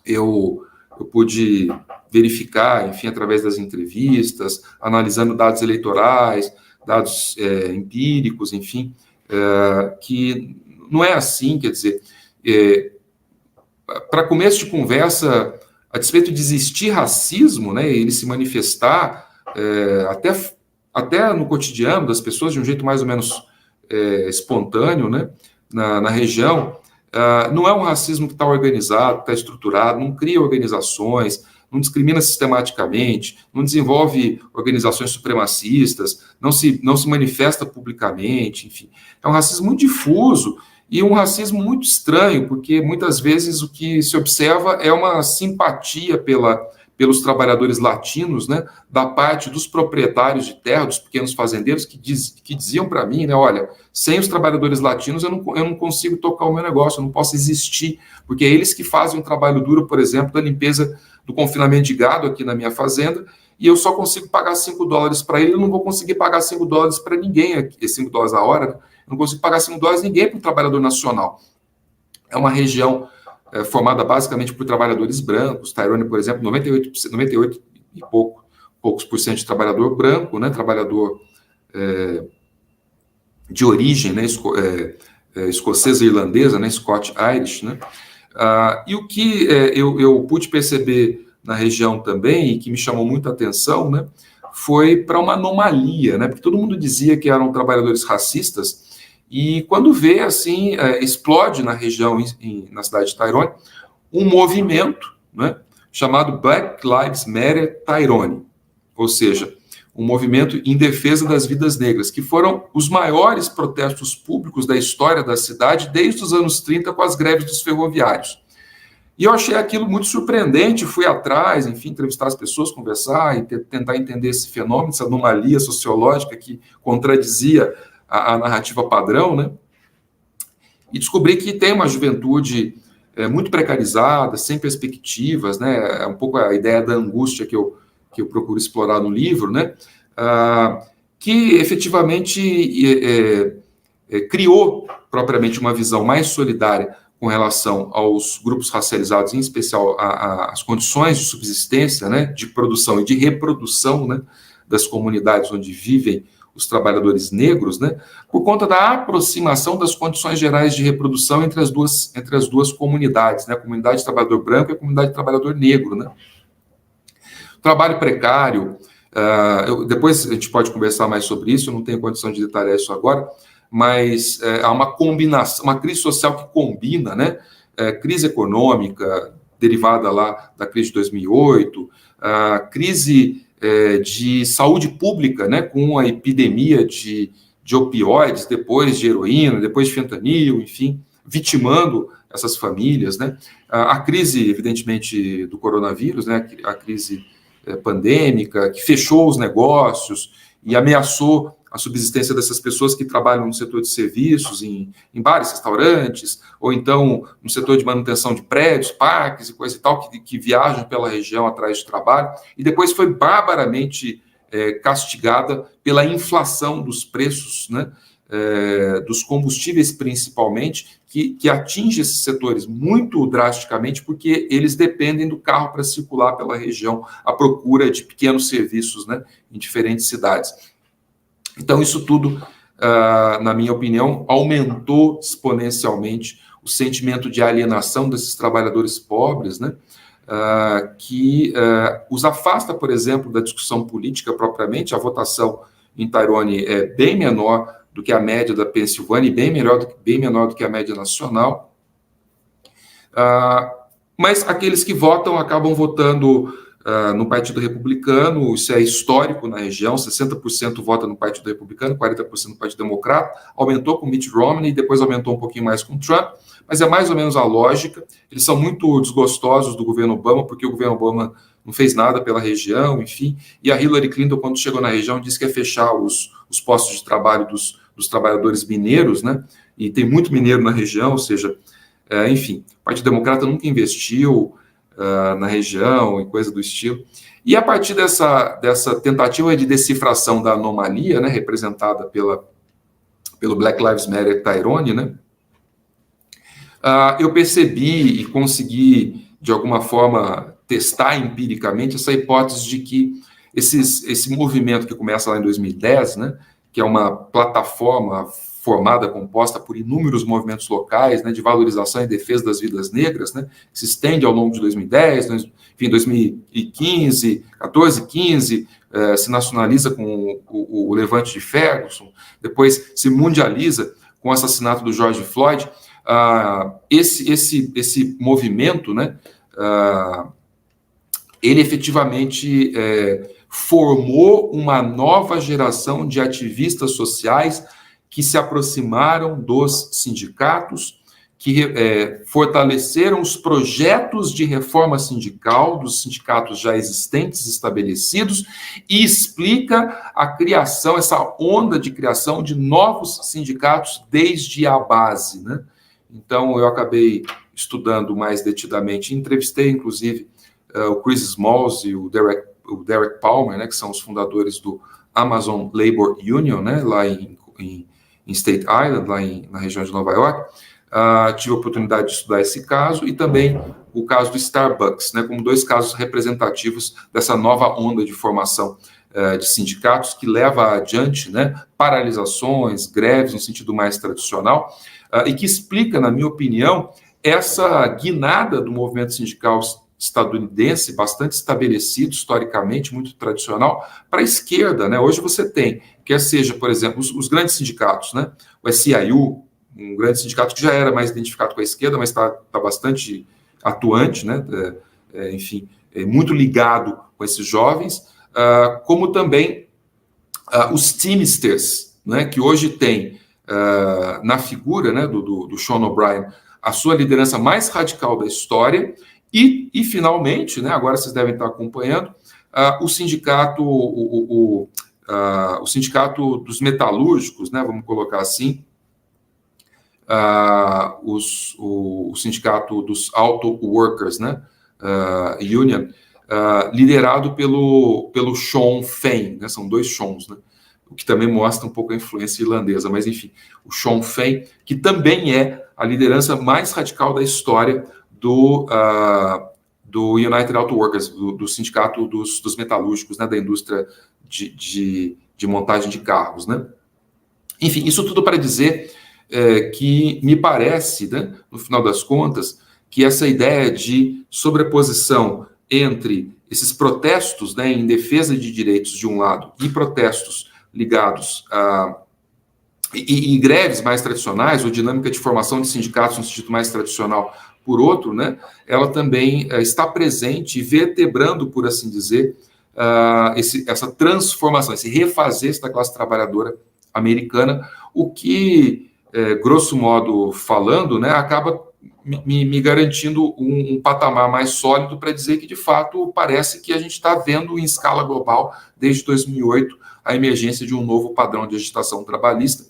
Eu pude verificar, enfim, através das entrevistas, analisando dados eleitorais, dados empíricos, enfim, que não é assim, quer dizer, para começo de conversa, a despeito de existir racismo, né, ele se manifestar até no cotidiano das pessoas de um jeito mais ou menos espontâneo, né, na região, não é um racismo que está organizado, está estruturado, não cria organizações, não discrimina sistematicamente, não desenvolve organizações supremacistas, não se manifesta publicamente, enfim. É um racismo muito difuso e um racismo muito estranho, porque muitas vezes o que se observa é uma simpatia pelos trabalhadores latinos, né, da parte dos proprietários de terra, dos pequenos fazendeiros, que diziam para mim, né, olha, sem os trabalhadores latinos eu não consigo tocar o meu negócio, eu não posso existir, porque é eles que fazem um trabalho duro, por exemplo, da limpeza do confinamento de gado aqui na minha fazenda, e eu só consigo pagar $5 para ele, eu não vou conseguir pagar $5 para ninguém, $5 a hora, né? Eu não consigo pagar $5 ninguém para o trabalhador nacional. É uma região formada basicamente por trabalhadores brancos. Tyrone, por exemplo, 98 e poucos por cento de trabalhador branco, né, trabalhador de origem, né, escocesa e irlandesa, né, Scotch-Irish, né. E o que eu pude perceber na região também, e que me chamou muita atenção, né, foi para uma anomalia, né, porque todo mundo dizia que eram trabalhadores racistas, e quando vê, assim, explode na região, na cidade de Tyrone, um movimento, né, chamado Black Lives Matter Tyrone, ou seja, um movimento em defesa das vidas negras, que foram os maiores protestos públicos da história da cidade desde os anos 30 com as greves dos ferroviários. E eu achei aquilo muito surpreendente, fui atrás, enfim, entrevistar as pessoas, conversar e tentar entender esse fenômeno, essa anomalia sociológica que contradizia a narrativa padrão, né? E descobri que tem uma juventude muito precarizada, sem perspectivas, né? É um pouco a ideia da angústia que eu procuro explorar no livro, né? Que efetivamente criou propriamente uma visão mais solidária com relação aos grupos racializados, em especial às condições de subsistência, né, de produção e de reprodução, né, das comunidades onde vivem os trabalhadores negros, né, por conta da aproximação das condições gerais de reprodução entre as duas comunidades, né, a comunidade de trabalhador branco e a comunidade de trabalhador negro, né. Trabalho precário, depois a gente pode conversar mais sobre isso, eu não tenho condição de detalhar isso agora, mas há uma combinação, uma crise social que combina, né, crise econômica derivada lá da crise de 2008, crise de saúde pública, né, com a epidemia de opioides, depois de heroína, depois de fentanil, enfim, vitimando essas famílias, né, a crise, evidentemente, do coronavírus, né, a crise pandêmica, que fechou os negócios e ameaçou a subsistência dessas pessoas que trabalham no setor de serviços, em bares, restaurantes, ou então no setor de manutenção de prédios, parques e coisa e tal, que viajam pela região atrás de trabalho, e depois foi barbaramente castigada pela inflação dos preços, né, dos combustíveis principalmente, que atinge esses setores muito drasticamente, porque eles dependem do carro para circular pela região, à procura de pequenos serviços, né, em diferentes cidades. Então, isso tudo, na minha opinião, aumentou exponencialmente o sentimento de alienação desses trabalhadores pobres, né, que os afasta, por exemplo, da discussão política propriamente. A votação em Tyrone é bem menor do que a média da Pensilvânia e bem menor do que a média nacional. Mas aqueles que votam acabam votando no Partido Republicano. Isso é histórico na região, 60% vota no Partido Republicano, 40% no Partido Democrata, aumentou com Mitt Romney, depois aumentou um pouquinho mais com Trump, mas é mais ou menos a lógica. Eles são muito desgostosos do governo Obama, porque o governo Obama não fez nada pela região, enfim, e a Hillary Clinton, quando chegou na região, disse que ia fechar os postos de trabalho dos trabalhadores mineiros, né, e tem muito mineiro na região, ou seja, enfim, o Partido Democrata nunca investiu na região e coisa do estilo. E a partir dessa tentativa de decifração da anomalia, né, representada pelo Black Lives Matter Tyrone, né, eu percebi e consegui, de alguma forma, testar empiricamente essa hipótese de que esse movimento que começa lá em 2010, né, que é uma plataforma formada, composta por inúmeros movimentos locais, né, de valorização e defesa das vidas negras, né, que se estende ao longo de 2010, enfim, 2015, 14, 15, se nacionaliza com o levante de Ferguson, depois se mundializa com o assassinato do George Floyd. Esse movimento, né, ele efetivamente formou uma nova geração de ativistas sociais que se aproximaram dos sindicatos, que fortaleceram os projetos de reforma sindical dos sindicatos já existentes, estabelecidos, e explica a criação, essa onda de criação de novos sindicatos desde a base, né? Então, eu acabei estudando mais detidamente, entrevistei, inclusive, o Chris Smalls e o Derek Palmer, né, que são os fundadores do Amazon Labor Union, né, lá em State Island, lá na região de Nova York. Tive a oportunidade de estudar esse caso e também o caso do Starbucks, né, como dois casos representativos dessa nova onda de formação de sindicatos que leva adiante, né, paralisações, greves no sentido mais tradicional, e que explica, na minha opinião, essa guinada do movimento sindical estadunidense, bastante estabelecido historicamente, muito tradicional, para a esquerda, né? Hoje você tem, quer seja, por exemplo, os grandes sindicatos, né? O SIU, um grande sindicato que já era mais identificado com a esquerda, mas está bastante atuante, né? Enfim, muito ligado com esses jovens, como também Os Teamsters, né, que hoje tem na figura, né, do Sean O'Brien a sua liderança mais radical da história, e finalmente, né, agora vocês devem estar acompanhando, o sindicato, o sindicato dos metalúrgicos, né, vamos colocar assim, o sindicato dos auto workers, né, union, liderado pelo Sean Fein, né, são dois Seans, né, o que também mostra um pouco a influência irlandesa, mas enfim, o Sean Fein, que também é a liderança mais radical da história do United Auto Workers, do sindicato dos metalúrgicos, né, da indústria de montagem de carros, né. Enfim, isso tudo para dizer que me parece, né, no final das contas, que essa ideia de sobreposição entre esses protestos, né, em defesa de direitos de um lado e protestos ligados e greves mais tradicionais, ou dinâmica de formação de sindicatos no sentido mais tradicional, por outro, né, ela também está presente e vertebrando, por assim dizer, essa transformação, esse refazer da classe trabalhadora americana, o que, grosso modo falando, né, acaba me garantindo um patamar mais sólido para dizer que, de fato, parece que a gente está vendo em escala global, desde 2008, a emergência de um novo padrão de agitação trabalhista,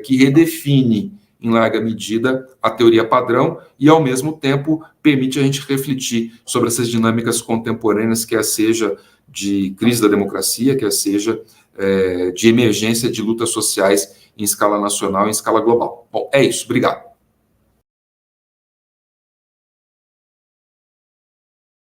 que redefine, em larga medida, a teoria padrão e, ao mesmo tempo, permite a gente refletir sobre essas dinâmicas contemporâneas, quer seja de crise da democracia, quer seja de emergência de lutas sociais em escala nacional e em escala global. Bom, é isso. Obrigado.